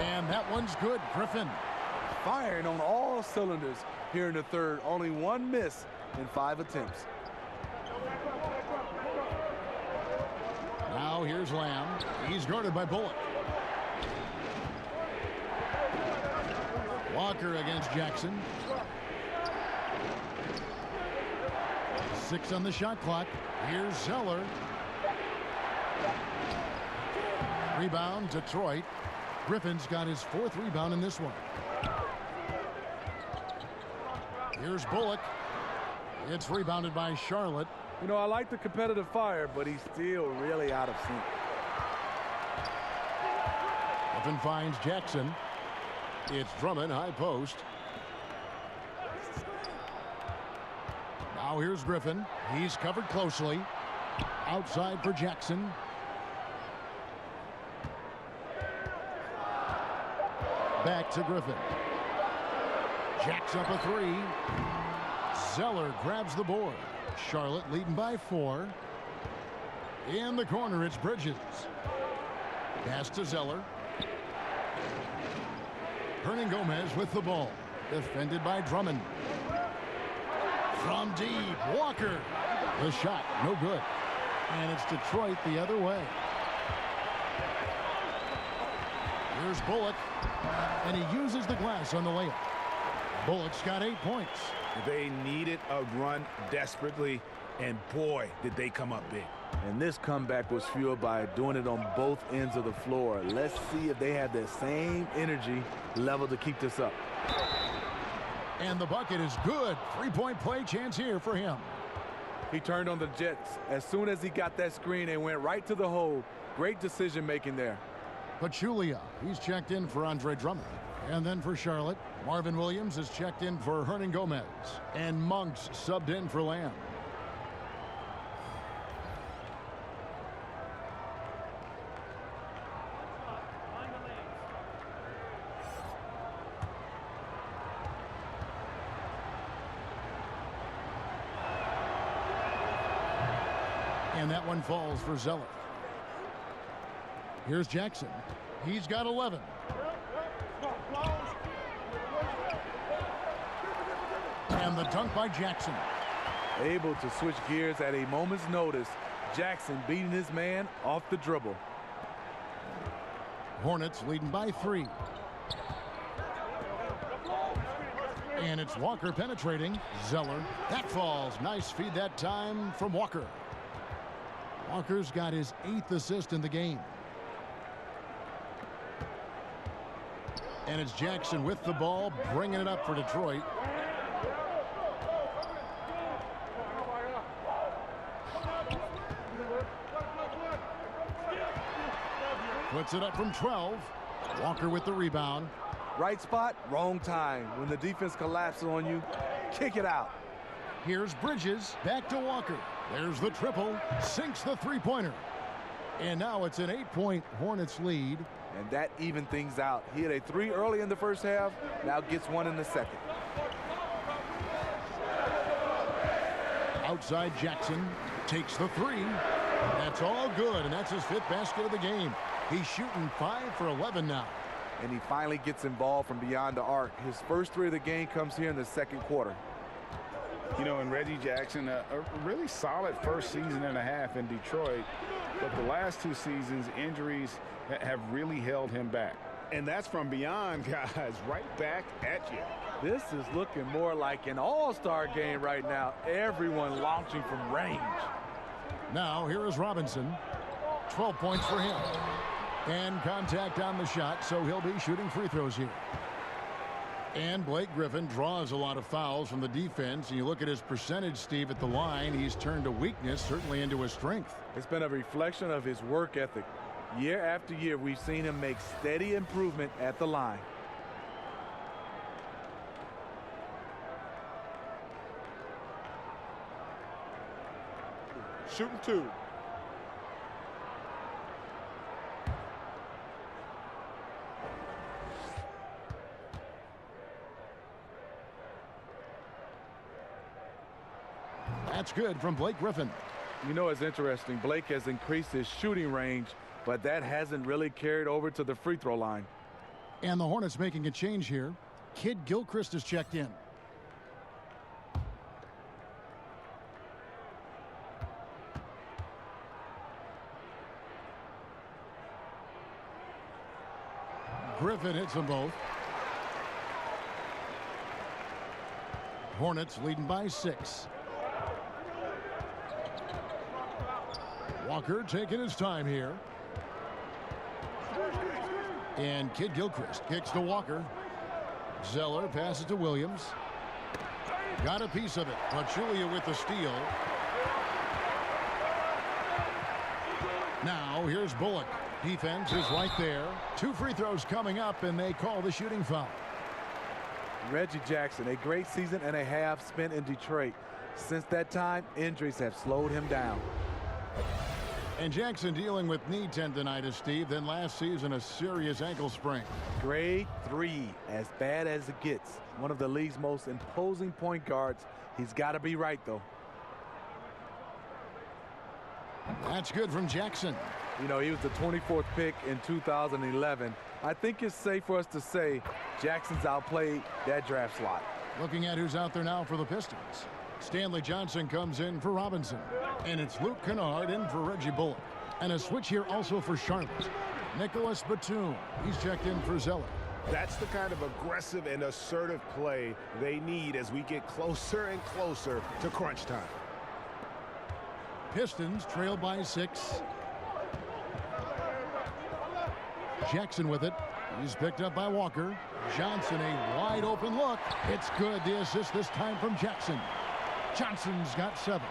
Speaker 5: And that one's good. Griffin
Speaker 7: firing on all cylinders here in the third. Only 1 miss in 5 attempts.
Speaker 5: Here's Lamb. He's guarded by Bullock. Walker against Jackson. 6 on the shot clock. Here's Zeller. Rebound, Detroit. Griffin's got his 4th rebound in this one. Here's Bullock. It's rebounded by Charlotte.
Speaker 7: You know, I like the competitive fire, but he's still really out of sync.
Speaker 5: Griffin finds Jackson. It's Drummond, high post. Now here's Griffin. He's covered closely. Outside for Jackson. Back to Griffin. Jacks up a 3. Zeller grabs the board. Charlotte leading by 4. In the corner, it's Bridges. Pass to Zeller. Gomez with the ball. Defended by Drummond. From deep, Walker. The shot, no good. And it's Detroit the other way. Here's Bullock. And he uses the glass on the layup. Bullock's got 8 points.
Speaker 6: They needed a run desperately, and boy, did they come up big.
Speaker 7: And this comeback was fueled by doing it on both ends of the floor. Let's see if they have that same energy level to keep this up.
Speaker 5: And the bucket is good. 3-point play chance here for him.
Speaker 7: He turned on the Jets. As soon as he got that screen and went right to the hole. Great decision making there.
Speaker 5: Pachulia, he's checked in for Andre Drummond. And then for Charlotte, Marvin Williams is checked in for Gomez. And Monk's subbed in for Lamb. And that one falls for Zeller. Here's Jackson. He's got 11. And the dunk by Jackson.
Speaker 7: Able to switch gears at a moment's notice. Jackson beating his man off the dribble.
Speaker 5: Hornets leading by 3. And it's Walker penetrating. Zeller. That falls. Nice feed that time from Walker. Walker's got his 8th assist in the game. And it's Jackson with the ball, bringing it up for Detroit. Puts it up from 12. Walker with the rebound.
Speaker 7: Right spot, wrong time. When the defense collapses on you, kick it out.
Speaker 5: Here's Bridges. Back to Walker. There's the triple. Sinks the 3-pointer. And now it's an 8-point Hornets lead.
Speaker 7: And that evened things out. He had a 3 early in the first half. Now gets 1 in the second.
Speaker 5: Outside Jackson. Takes the 3. That's all good. And that's his 5th basket of the game. He's shooting 5 for 11 now.
Speaker 7: And he finally gets involved from beyond the arc. His first 3 of the game comes here in the second quarter.
Speaker 6: You know, and Reggie Jackson, a really solid first season and a half in Detroit. But the last 2 seasons, injuries have really held him back. And that's from beyond, guys, right back at you.
Speaker 7: This is looking more like an all-star game right now. Everyone launching from range.
Speaker 5: Now, here is Robinson. 12 points for him. And contact on the shot, so he'll be shooting free throws here. And Blake Griffin draws a lot of fouls from the defense. And you look at his percentage, Steve, at the line. He's turned a weakness, certainly into a strength.
Speaker 7: It's been a reflection of his work ethic. Year after year, we've seen him make steady improvement at the line.
Speaker 11: Shooting 2.
Speaker 5: That's good from Blake Griffin.
Speaker 7: You know, it's interesting. Blake has increased his shooting range, but that hasn't really carried over to the free throw line.
Speaker 5: And the Hornets making a change here. Kid Gilchrist is checked in. Griffin hits them both. Hornets leading by 6. Walker taking his time here. And Kid Gilchrist kicks to Walker. Zeller passes to Williams. Got a piece of it. Pachulia with the steal. Now here's Bullock. Defense is right there. 2 free throws coming up, and they call the shooting foul.
Speaker 7: Reggie Jackson, a great season and a half spent in Detroit. Since that time, injuries have slowed him down.
Speaker 5: And Jackson dealing with knee tendonitis, Steve. Then last season, a serious ankle sprain.
Speaker 7: Grade 3, as bad as it gets. One of the league's most imposing point guards. He's got to be right, though.
Speaker 5: That's good from Jackson.
Speaker 7: You know, he was the 24th pick in 2011. I think it's safe for us to say Jackson's outplayed that draft slot.
Speaker 5: Looking at who's out there now for the Pistons. Stanley Johnson comes in for Robinson. And it's Luke Kennard in for Reggie Bullock. And a switch here also for Charlotte. Nicholas Batum. He's checked in for Zeller.
Speaker 6: That's the kind of aggressive and assertive play they need as we get closer and closer to crunch time.
Speaker 5: Pistons trail by 6. Jackson with it. He's picked up by Walker. Johnson, a wide open look. It's good. The assist this time from Jackson. Johnson's got 7.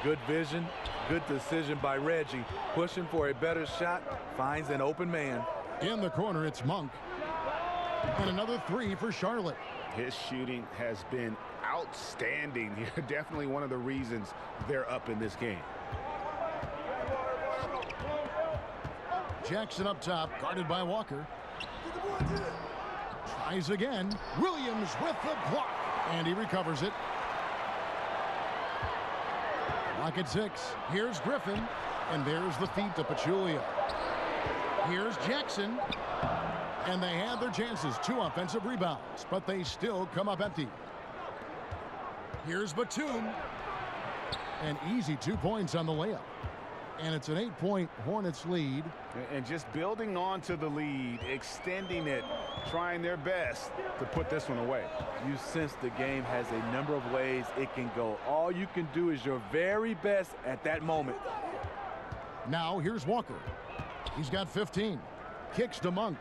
Speaker 7: Good vision, good decision by Reggie. Pushing for a better shot, finds an open man.
Speaker 5: In the corner, it's Monk. And another 3 for Charlotte.
Speaker 6: His shooting has been outstanding here. Definitely one of the reasons they're up in this game.
Speaker 5: Jackson up top, guarded by Walker. Tries again. Williams with the block. And he recovers it. Block at 6. Here's Griffin. And there's the feet to Pachulia. Here's Jackson. And they had their chances. 2 offensive rebounds. But they still come up empty. Here's Batum. An easy 2 points on the layup. And it's an 8-point Hornets lead.
Speaker 6: And just building on to the lead, extending it, trying their best to put this one away.
Speaker 7: You sense the game has a number of ways it can go. All you can do is your very best at that moment.
Speaker 5: Now here's Walker. He's got 15. Kicks to Monk.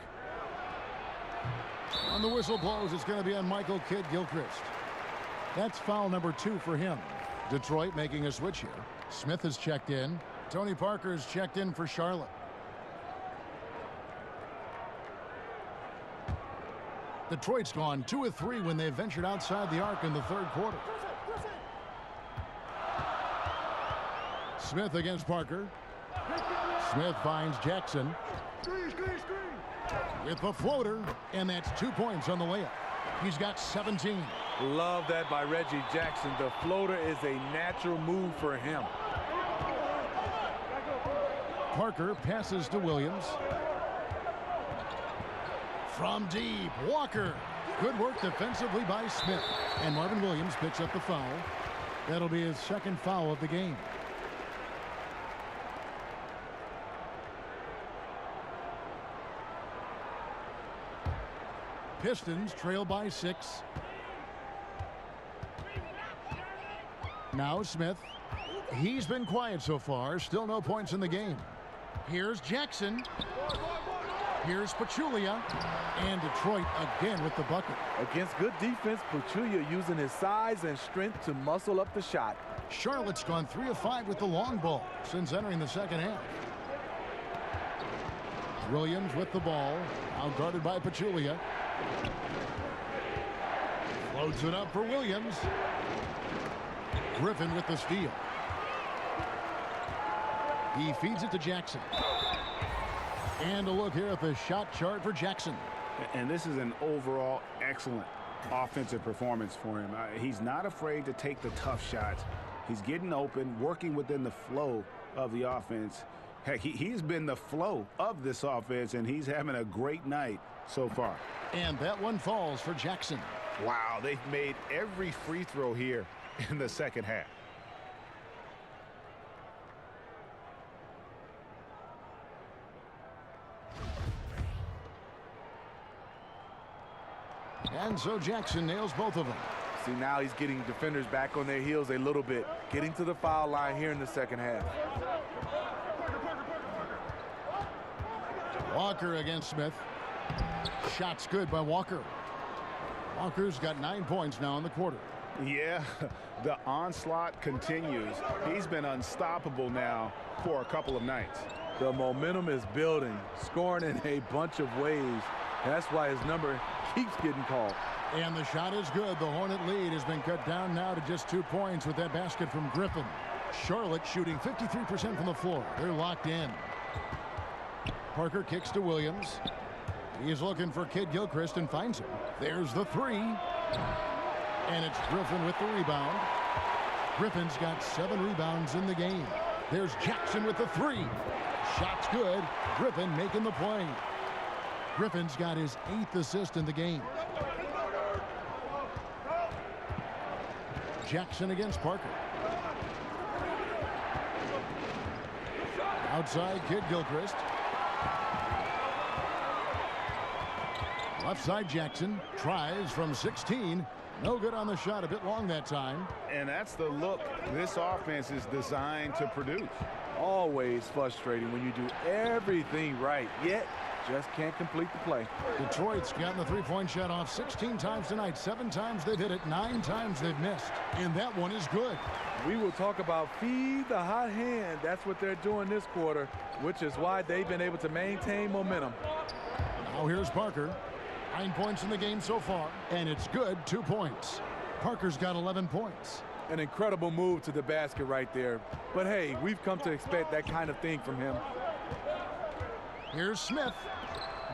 Speaker 5: On the whistle blows, it's going to be on Michael Kidd Gilchrist. That's foul number 2 for him. Detroit making a switch here. Smith has checked in. Tony Parker's checked in for Charlotte. Detroit's gone 2 of 3 when they ventured outside the arc in the 3rd quarter. Smith against Parker. Smith finds Jackson. With the floater, and that's 2 points on the layup. He's got 17.
Speaker 7: Love that by Reggie Jackson. The floater is a natural move for him.
Speaker 5: Parker passes to Williams. From deep, Walker. Good work defensively by Smith. And Marvin Williams picks up the foul. That'll be his 2nd foul of the game. Pistons trail by 6. Now Smith. He's been quiet so far. Still no points in the game. Here's Jackson. Here's Pachulia. And Detroit again with the bucket.
Speaker 7: Against good defense, Pachulia using his size and strength to muscle up the shot.
Speaker 5: Charlotte's gone 3 of 5 with the long ball since entering the 2nd half. Williams with the ball. Now guarded by Pachulia. Floats it up for Williams. Griffin with the steal. He feeds it to Jackson. And a look here at the shot chart for Jackson.
Speaker 6: And this is an overall excellent offensive performance for him. He's not afraid to take the tough shots. He's getting open, working within the flow of the offense. Heck, he's been the flow of this offense, and he's having a great night so far.
Speaker 5: And that one falls for Jackson.
Speaker 6: Wow, they've made every free throw here in the 2nd half.
Speaker 5: And so Jackson nails both of them.
Speaker 7: See, now he's getting defenders back on their heels a little bit, getting to the foul line here in the second half.
Speaker 5: Walker against Smith. Shot's good by Walker. Walker's got 9 points now in the quarter.
Speaker 6: Yeah, the onslaught continues. He's been unstoppable now for a couple of nights.
Speaker 7: The momentum is building, scoring in a bunch of ways. That's why his number keeps getting called.
Speaker 5: And the shot is good. The Hornet lead has been cut down now to just 2 points with that basket from Griffin. Charlotte shooting 53% from the floor. They're locked in. Parker kicks to Williams. He's looking for Kid Gilchrist and finds him. There's the three. And it's Griffin with the rebound. Griffin's got 7 rebounds in the game. There's Jackson with the three. Shot's good. Griffin making the play. Griffin's got his 8th assist in the game. Jackson against Parker. Outside, Kid Gilchrist. Left side, Jackson tries from 16. No good on the shot, a bit long that time.
Speaker 6: And that's the look this offense is designed to produce.
Speaker 7: Always frustrating when you do everything right, yet just can't complete the play.
Speaker 5: Detroit's gotten the three-point shot off 16 times tonight. 7 times they've hit it, 9 times they've missed. And that one is good.
Speaker 7: We will talk about feed the hot hand. That's what they're doing this quarter, which is why they've been able to maintain momentum.
Speaker 5: Now here's Parker. 9 points in the game so far, and it's good, 2 points. Parker's got 11 points.
Speaker 7: An incredible move to the basket right there. But hey, we've come to expect that kind of thing from him.
Speaker 5: Here's Smith.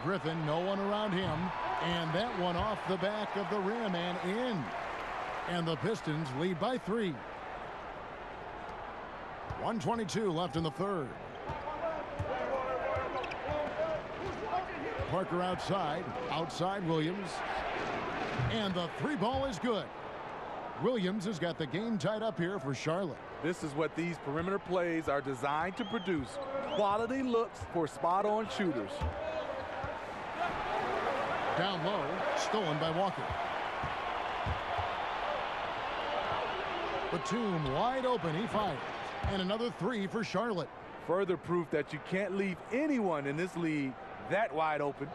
Speaker 5: Griffin, no one around him. And that one off the back of the rim and in. And the Pistons lead by 3. 1:22 left in the third. Parker outside. Outside Williams. And the 3 ball is good. Williams has got the game tied up here for Charlotte.
Speaker 7: This is what these perimeter plays are designed to produce. Quality looks for spot-on shooters.
Speaker 5: Down low, stolen by Walker. Batum wide open, he fires. And another 3 for Charlotte.
Speaker 7: Further proof that you can't leave anyone in this league that wide open.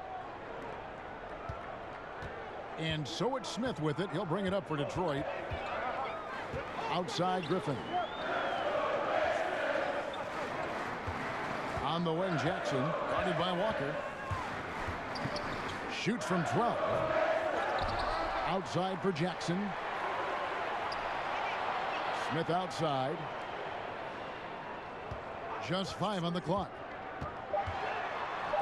Speaker 5: And so it's Smith with it. He'll bring it up for Detroit. Outside Griffin. On the wing, Jackson, guarded by Walker. Shoots from 12. Outside for Jackson. Smith outside. Just 5 on the clock.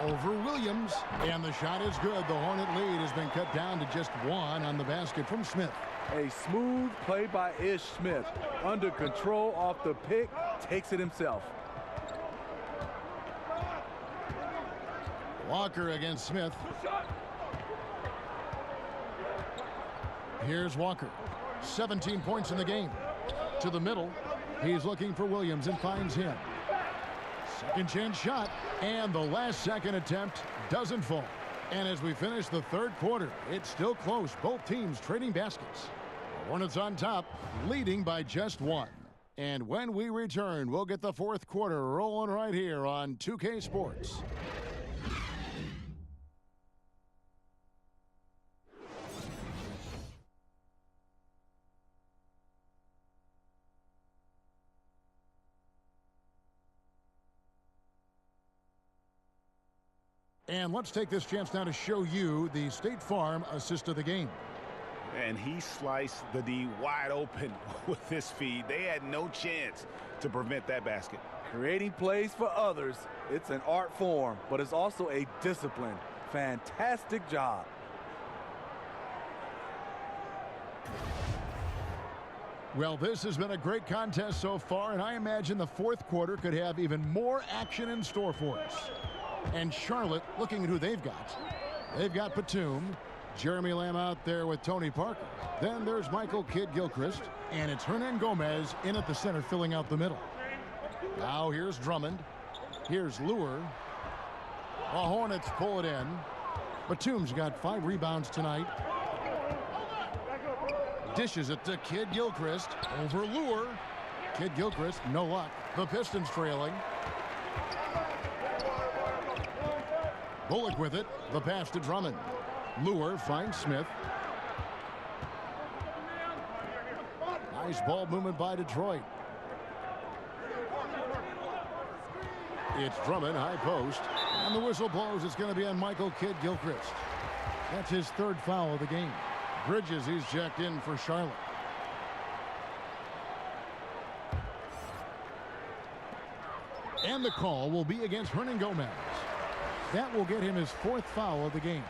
Speaker 5: Over Williams, and the shot is good. The Hornet lead has been cut down to just 1 on the basket from Smith.
Speaker 7: A smooth play by Ish Smith. Under control off the pick, takes it himself.
Speaker 5: Walker against Smith. Here's Walker. 17 points in the game. To the middle. He's looking for Williams and finds him. Second chance shot, and the last second attempt doesn't fall. And as we finish the third quarter, it's still close. Both teams trading baskets. The Hornets on top, leading by just 1. And when we return, we'll get the fourth quarter rolling right here on 2K Sports. And let's take this chance now to show you the State Farm assist of the game.
Speaker 6: And he sliced the D wide open with this feed. They had no chance to prevent that basket.
Speaker 7: Creating plays for others, it's an art form, but it's also a discipline. Fantastic job.
Speaker 5: Well, this has been a great contest so far, and I imagine the fourth quarter could have even more action in store for us. And Charlotte, looking at who they've got. They've got Batum, Jeremy Lamb out there with Tony Parker. Then there's Michael Kidd Gilchrist, and it's Hernan Gomez in at the center filling out the middle. Now here's Drummond. Here's Lure. The Hornets pull it in. Batum's got 5 rebounds tonight. Dishes it to Kid Gilchrist. Over Lure. Kid Gilchrist, no luck. The Pistons trailing. Bullock with it. The pass to Drummond. Lure finds Smith. Nice ball movement by Detroit. It's Drummond, high post. And the whistle blows. It's going to be on Michael Kid Gilchrist. That's his third foul of the game. Bridges, he's checked in for Charlotte. And the call will be against Hernan Gomez. That will get him his fourth foul of the game.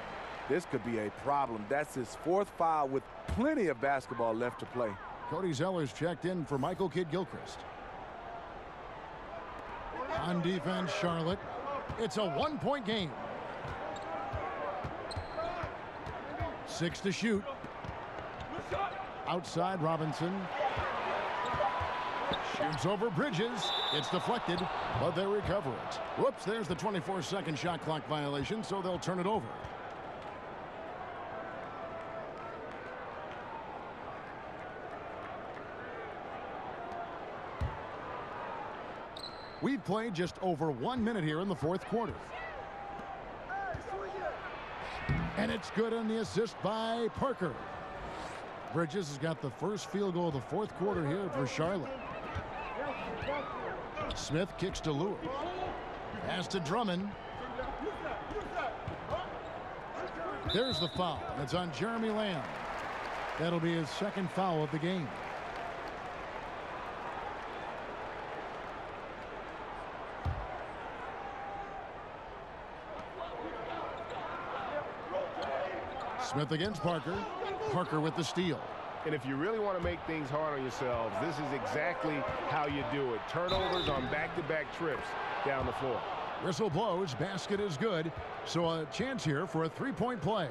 Speaker 7: This could be a problem. That's his fourth foul with plenty of basketball left to play.
Speaker 5: Cody Zeller's checked in for Michael Kid Gilchrist. On defense, Charlotte. It's a 1-point game. 6 to shoot. Outside, Robinson. Shoots over Bridges. It's deflected, but they recover it. Whoops, there's the 24-second shot clock violation, so they'll turn it over. We've played just over 1 minute here in the fourth quarter. And it's good on the assist by Parker. Bridges has got the first field goal of the fourth quarter here for Charlotte. Smith kicks to Lure. Pass to Drummond. There's the foul. It's on Jeremy Lamb. That'll be his second foul of the game. Smith against Parker. Parker with the steal.
Speaker 9: And if you really want to make things hard on yourselves, this is exactly how you do it. Turnovers on back-to-back trips down the floor.
Speaker 5: Whistle blows. Basket is good. So a chance here for a three-point play.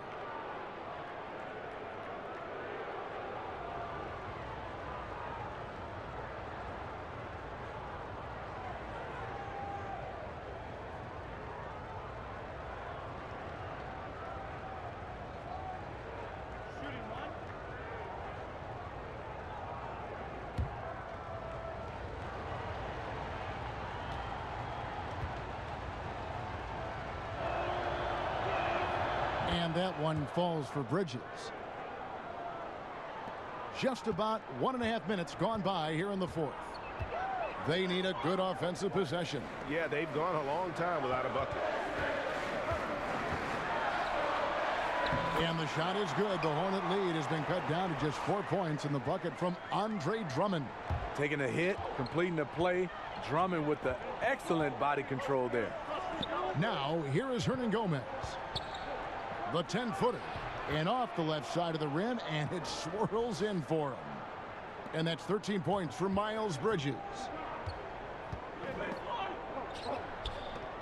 Speaker 5: And that one falls for Bridges. Just about 1.5 minutes gone by here in the fourth. They need a good offensive possession.
Speaker 9: Yeah, they've gone a long time without a bucket.
Speaker 5: And the shot is good. The Hornet lead has been cut down to just 4 points in the bucket from Andre Drummond.
Speaker 7: Taking a hit, completing the play. Drummond with the excellent body control there.
Speaker 5: Now, here is Hernan Gomez. The 10-footer. And off the left side of the rim, and it swirls in for him. And that's 13 points for Miles Bridges.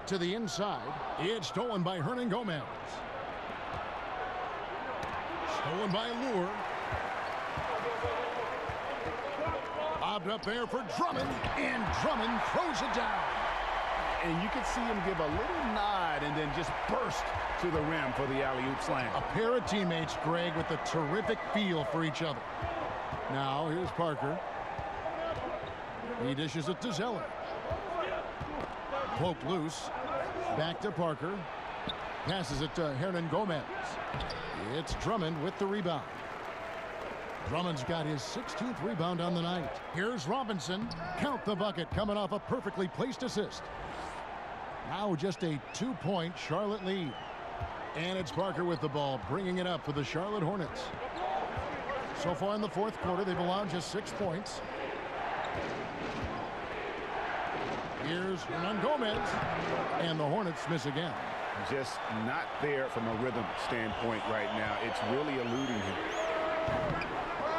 Speaker 5: To the inside. It's stolen by Hernan Gomez. Stolen by Lure. Bobbed up there for Drummond, and Drummond throws it down.
Speaker 6: And you can see him give a little nod and then just burst to the rim for the alley-oop slam.
Speaker 5: A pair of teammates, Greg, with a terrific feel for each other. Now, here's Parker. He dishes it to Zeller. Poked loose. Back to Parker. Passes it to Hernan Gomez. It's Drummond with the rebound. Drummond's got his 16th rebound on the night. Here's Robinson. Count the bucket, coming off a perfectly placed assist. Now just a 2-point Charlotte lead. And it's Parker with the ball, bringing it up for the Charlotte Hornets. So far in the fourth quarter, they've allowed just 6 points. Here's Hernan Gomez. And the Hornets miss again.
Speaker 6: Just not there from a rhythm standpoint right now. It's really eluding him.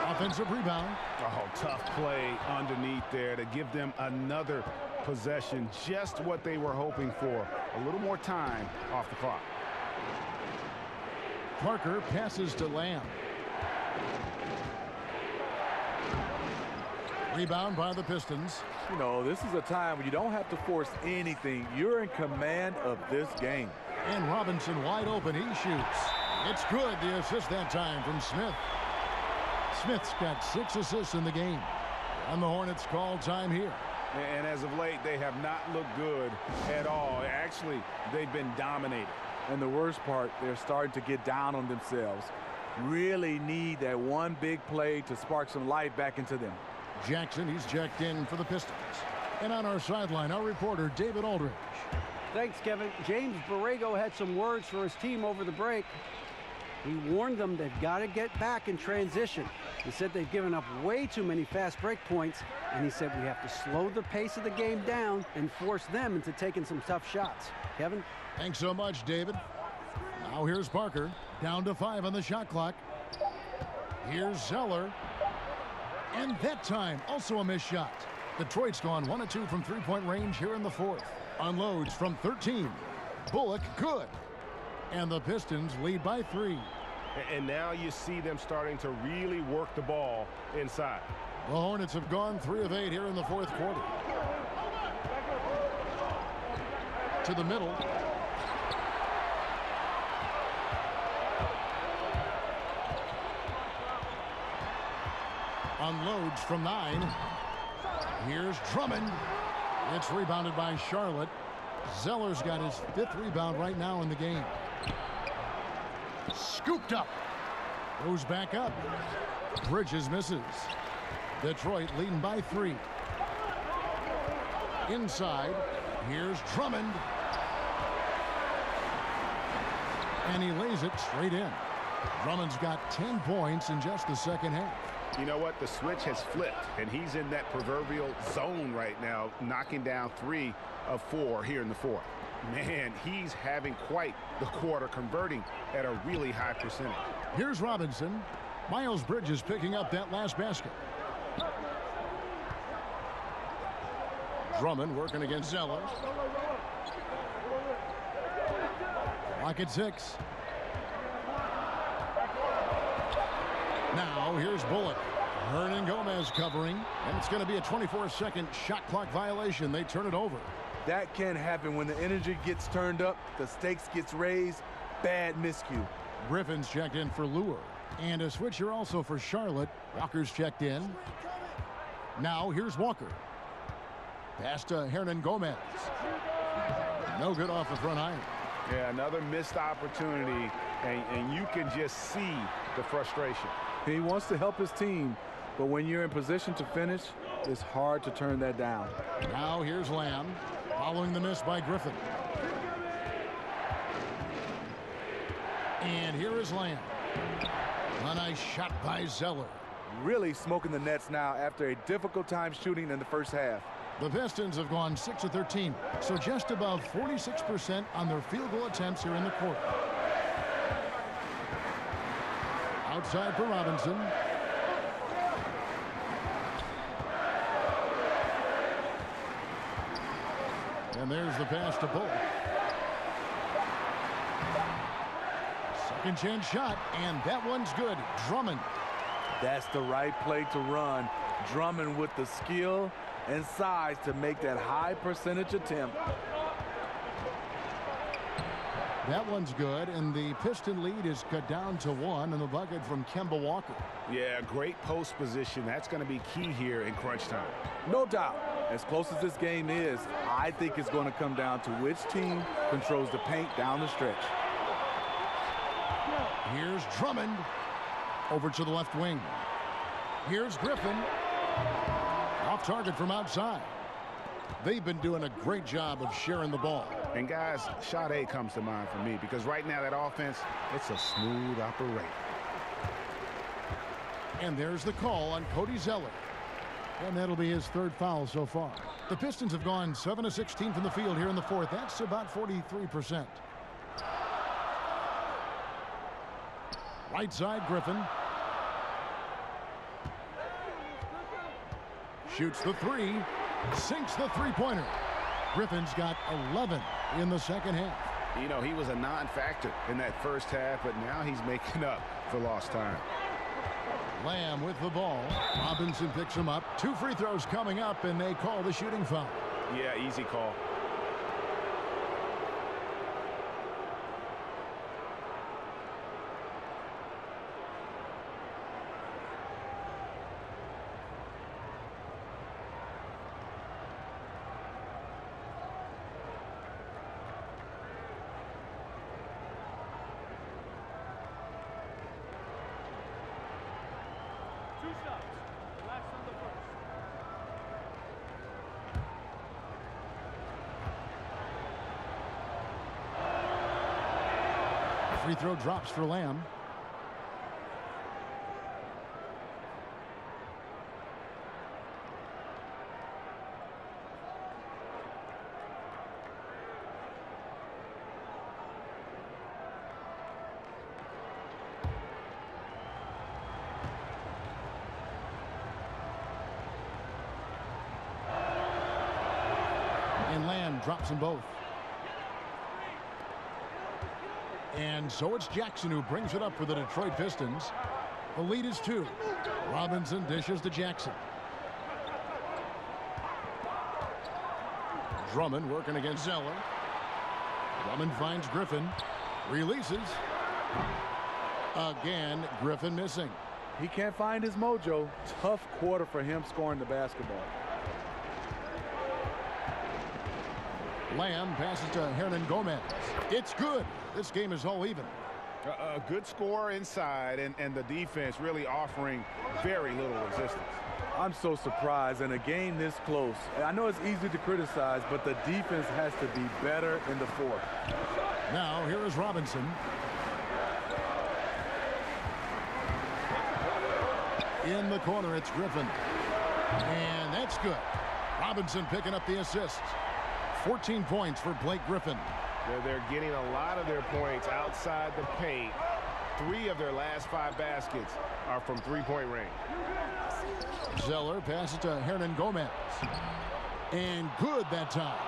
Speaker 5: Offensive rebound.
Speaker 6: Oh, tough play underneath there to give them another possession. Just what they were hoping for. A little more time off the clock.
Speaker 5: Parker passes to Lamb. Rebound by the Pistons.
Speaker 7: You know, this is a time when you don't have to force anything. You're in command of this game.
Speaker 5: And Robinson wide open. He shoots. It's good. The assist that time from Smith. Smith's got 6 assists in the game. And the Hornets call time here.
Speaker 6: And as of late, they have not looked good at all. Actually, they've been dominated.
Speaker 7: And the worst part, they're starting to get down on themselves. Really need that one big play to spark some life back into them.
Speaker 5: Jackson, he's checked in for the Pistons. And on our sideline, our reporter, David Aldridge.
Speaker 8: Thanks, Kevin. James Borrego had some words for his team over the break. He warned them they've got to get back in transition. He said they've given up way too many fast break points, and he said we have to slow the pace of the game down and force them into taking some tough shots. Kevin?
Speaker 5: Thanks so much, David. Now here's Parker, down to 5 on the shot clock. Here's Zeller. And that time, also a missed shot. Detroit's gone 1 of 2 from three-point range here in the fourth. Unloads from 13. Bullock, good. And the Pistons lead by 3.
Speaker 9: And now you see them starting to really work the ball inside.
Speaker 5: The Hornets have gone 3 of 8 here in the fourth quarter. To the middle. Unloads from 9. Here's Drummond. It's rebounded by Charlotte. Zeller's got his 5th rebound right now in the game. Scooped up. Goes back up. Bridges misses. Detroit leading by 3. Inside. Here's Drummond. And he lays it straight in. Drummond's got 10 points in just the second half.
Speaker 6: You know what? The switch has flipped, and he's in that proverbial zone right now, knocking down 3 of 4 here in the fourth. Man, he's having quite the quarter, converting at a really high percentage.
Speaker 5: Here's Robinson. Miles Bridges picking up that last basket. Drummond working against Zeller. Clock at 6. Now here's Bullock. Hernan Gomez covering, and it's going to be a 24-second shot clock violation. They turn it over.
Speaker 7: That can happen when the energy gets turned up, the stakes gets raised. Bad miscue.
Speaker 5: Griffin's checked in for Lure, and a switcher also for Charlotte. Walker's checked in. Now here's Walker. Pass to Hernan Gomez. No good off the front iron.
Speaker 6: Yeah, another missed opportunity, and you can just see the frustration.
Speaker 7: He wants to help his team, but when you're in position to finish, it's hard to turn that down.
Speaker 5: Now here's Lamb, following the miss by Griffin. And here is Lamb. A nice shot by Zeller.
Speaker 7: Really smoking the nets now after a difficult time shooting in the first half.
Speaker 5: The Pistons have gone 6 of 13, so just above 46% on their field goal attempts here in the quarter. Outside for Robinson. And there's the pass to Bullock. Second chance shot, and that one's good. Drummond.
Speaker 7: That's the right play to run. Drummond with the skill and size to make that high percentage attempt.
Speaker 5: That one's good, and the Piston lead is cut down to 1 in the bucket from Kemba Walker.
Speaker 6: Yeah, great post position. That's going to be key here in crunch time.
Speaker 7: No doubt. As close as this game is, I think it's going to come down to which team controls the paint down the stretch.
Speaker 5: Here's Drummond. Over to the left wing. Here's Griffin. Off target from outside. They've been doing a great job of sharing the ball.
Speaker 6: And guys, shot A comes to mind for me because right now that offense, it's a smooth operation.
Speaker 5: And there's the call on Cody Zeller. And that'll be his 3rd foul so far. The Pistons have gone 7 of 16 from the field here in the fourth. That's about 43%. Right side, Griffin. Shoots the 3. Sinks the three-pointer. Griffin's got 11 in the second half.
Speaker 6: You know, he was a non-factor in that first half, but now he's making up for lost time.
Speaker 5: Lamb with the ball. Robinson picks him up. 2 free throws coming up, and they call the shooting foul.
Speaker 6: Yeah, easy call.
Speaker 5: Free throw drops for Lamb. And Lamb drops them both. And so it's Jackson who brings it up for the Detroit Pistons. The lead is 2. Robinson dishes to Jackson. Drummond working against Zeller. Drummond finds Griffin. Releases. Again, Griffin missing.
Speaker 7: He can't find his mojo. Tough quarter for him scoring the basketball.
Speaker 5: Lamb passes to Hernan Gomez. It's good. This game is all even.
Speaker 6: A good score inside, and the defense really offering very little resistance.
Speaker 7: I'm so surprised in a game this close. I know it's easy to criticize, but the defense has to be better in the fourth.
Speaker 5: Now here is Robinson. In the corner, it's Griffin. And that's good. Robinson picking up the assist. 14 points for Blake Griffin.
Speaker 9: They're getting a lot of their points outside the paint. 3 of their last 5 baskets are from three-point range.
Speaker 5: Zeller passes to Hernan Gomez. And good that time.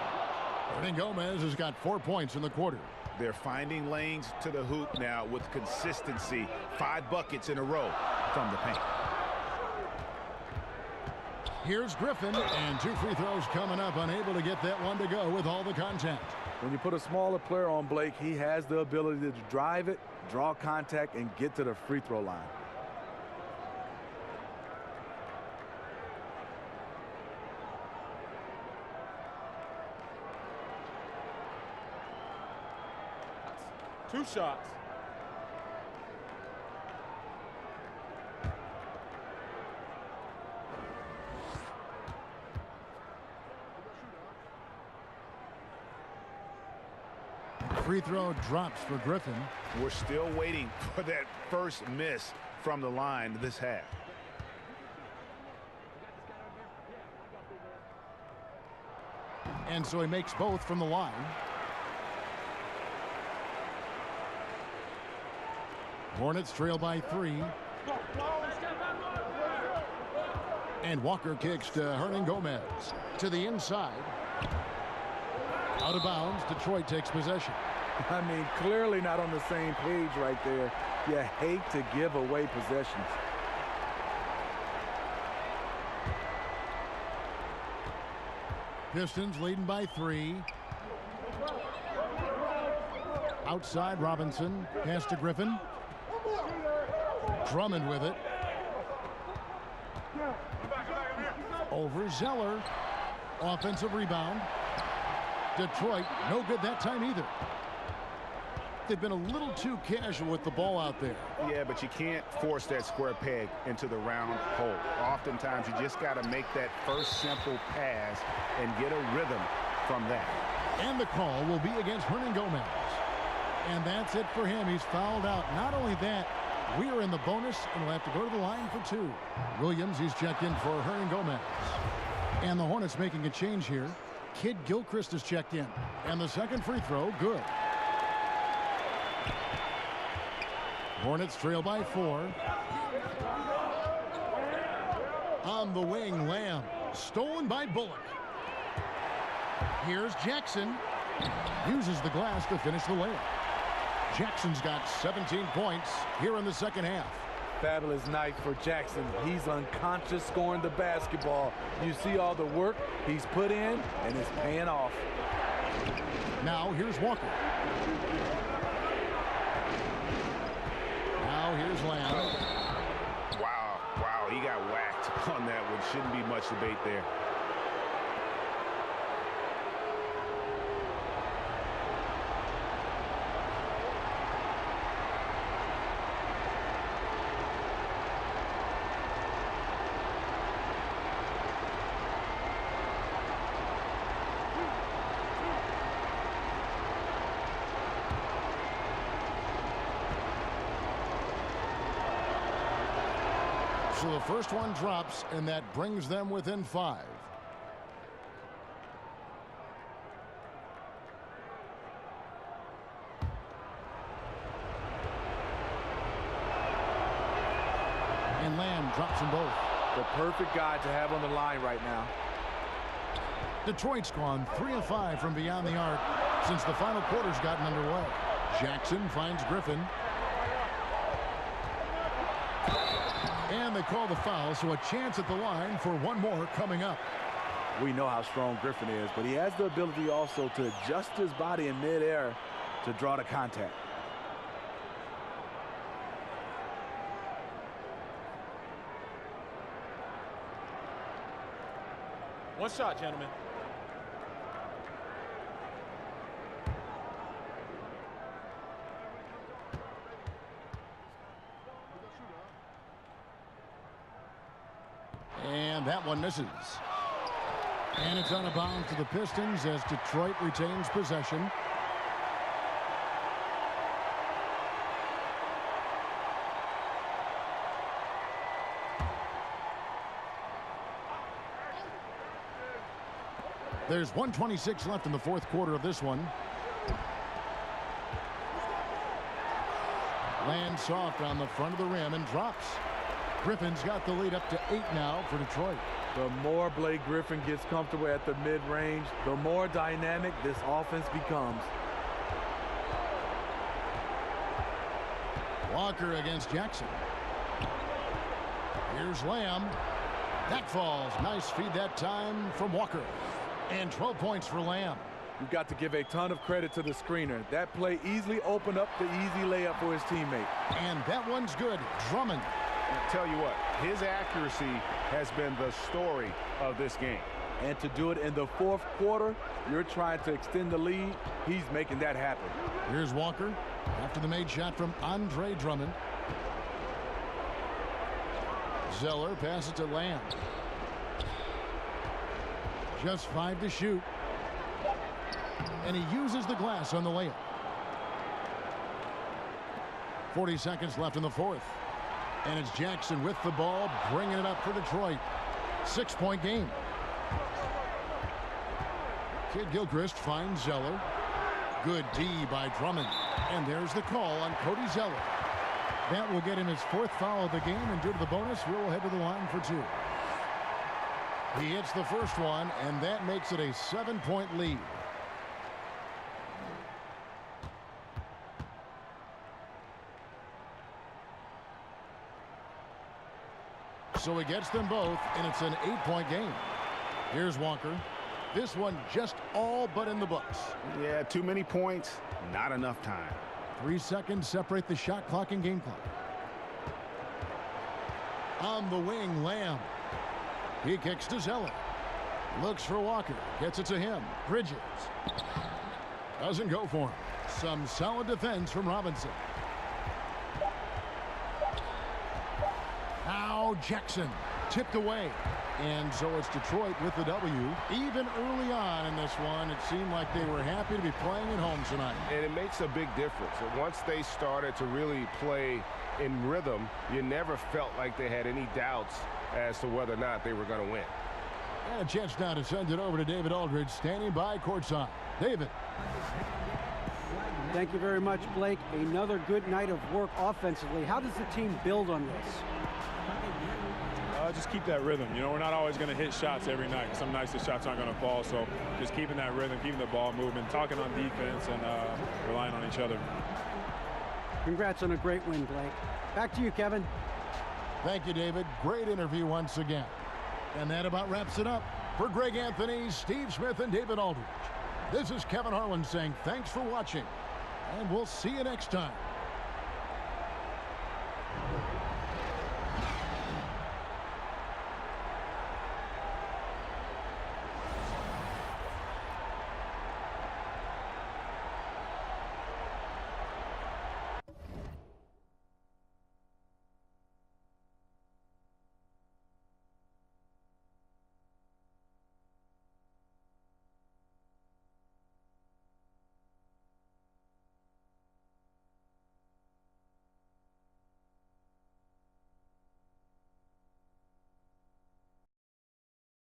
Speaker 5: Hernan Gomez has got 4 points in the quarter.
Speaker 6: They're finding lanes to the hoop now with consistency. 5 buckets in a row from the paint.
Speaker 5: Here's Griffin, and 2 free throws coming up, unable to get that one to go with all the contact.
Speaker 7: When you put a smaller player on Blake, he has the ability to drive it, draw contact, and get to the free throw line.
Speaker 11: Two shots.
Speaker 5: Free throw drops for Griffin.
Speaker 6: We're still waiting for that first miss from the line this half.
Speaker 5: And so he makes both from the line. Hornets trail by 3. And Walker kicks to Hernan Gomez. To the inside. Out of bounds, Detroit takes possession.
Speaker 7: I mean, clearly not on the same page right there. You hate to give away possessions.
Speaker 5: Pistons leading by 3. Outside, Robinson. Pass to Griffin. Drummond with it. Over Zeller. Offensive rebound. Detroit, no good that time either. They've been a little too casual with the ball out there.
Speaker 6: Yeah, but you can't force that square peg into the round hole. Oftentimes, you just got to make that first simple pass and get a rhythm from that.
Speaker 5: And the call will be against Hernan Gomez. And that's it for him. He's fouled out. Not only that, we are in the bonus, and we'll have to go to the line for 2. Williams, he's checked in for Hernan Gomez. And the Hornets making a change here. Kid Gilchrist is checked in. And the second free throw, good. Hornets trail by 4. On the wing, Lamb. Stolen by Bullock. Here's Jackson. Uses the glass to finish the layup. Jackson's got 17 points here in the second half.
Speaker 7: Fabulous night for Jackson. He's unconscious scoring the basketball. You see all the work he's put in, and it's paying off.
Speaker 5: Now here's Walker. Now here's Lamb.
Speaker 6: Wow, he got whacked on that one. Shouldn't be much debate there.
Speaker 5: So the first one drops, and that brings them within 5. And Lamb drops them both.
Speaker 7: The perfect guy to have on the line right now.
Speaker 5: Detroit's gone 3 of 5 from beyond the arc since the final quarter's gotten underway. Jackson finds Griffin. And they call the foul, so a chance at the line for one more coming up.
Speaker 7: We know how strong Griffin is, but he has the ability also to adjust his body in midair to draw the contact.
Speaker 11: One shot, gentlemen.
Speaker 5: And that one misses. And it's on a bound to the Pistons as Detroit retains possession. There's 1:26 left in the fourth quarter of this one. Lands soft on the front of the rim and drops. Griffin's got the lead up to 8 now for Detroit.
Speaker 7: The more Blake Griffin gets comfortable at the mid-range, the more dynamic this offense becomes.
Speaker 5: Walker against Jackson. Here's Lamb. That falls. Nice feed that time from Walker. And 12 points for Lamb.
Speaker 7: You've got to give a ton of credit to the screener. That play easily opened up the easy layup for his teammate.
Speaker 5: And that one's good. Drummond.
Speaker 9: I'll tell you what, his accuracy has been the story of this game.
Speaker 7: And to do it in the fourth quarter, you're trying to extend the lead. He's making that happen.
Speaker 5: Here's Walker after the made shot from Andre Drummond. Zeller passes to Lamb. Just 5 to shoot. And he uses the glass on the layup. 40 seconds left in the fourth. And it's Jackson with the ball, bringing it up for Detroit. 6-point game. Kid Gilchrist finds Zeller. Good D by Drummond. And there's the call on Cody Zeller. That will get him his 4th foul of the game, and due to the bonus, we'll head to the line for 2. He hits the first one, and that makes it a 7-point lead. So he gets them both, and it's an 8-point game. Here's Walker. This one just all but in the books.
Speaker 6: Yeah, too many points, not enough time.
Speaker 5: 3 seconds separate the shot clock and game clock. On the wing, Lamb. He kicks to Zeller. Looks for Walker. Gets it to him. Bridges. Doesn't go for him. Some solid defense from Robinson. Now Jackson tipped away. And so it's Detroit with the W. Even early on in this one, it seemed like they were happy to be playing at home tonight.
Speaker 9: And it makes a big difference. And once they started to really play in rhythm, you never felt like they had any doubts as to whether or not they were going to win.
Speaker 5: And a chance now to send it over to David Aldridge, standing by courtside. David.
Speaker 8: Thank you very much, Blake. Another good night of work offensively. How does the team build on this?
Speaker 11: Just keep that rhythm. You know, we're not always going to hit shots every night. Some nights the shots aren't going to fall. So just keeping that rhythm, keeping the ball moving, talking on defense, and relying on each other.
Speaker 8: Congrats on a great win, Blake. Back to you, Kevin.
Speaker 5: Thank you, David. Great interview once again. And that about wraps it up. For Greg Anthony, Steve Smith, and David Aldridge, this is Kevin Harlan saying thanks for watching, and we'll see you next time.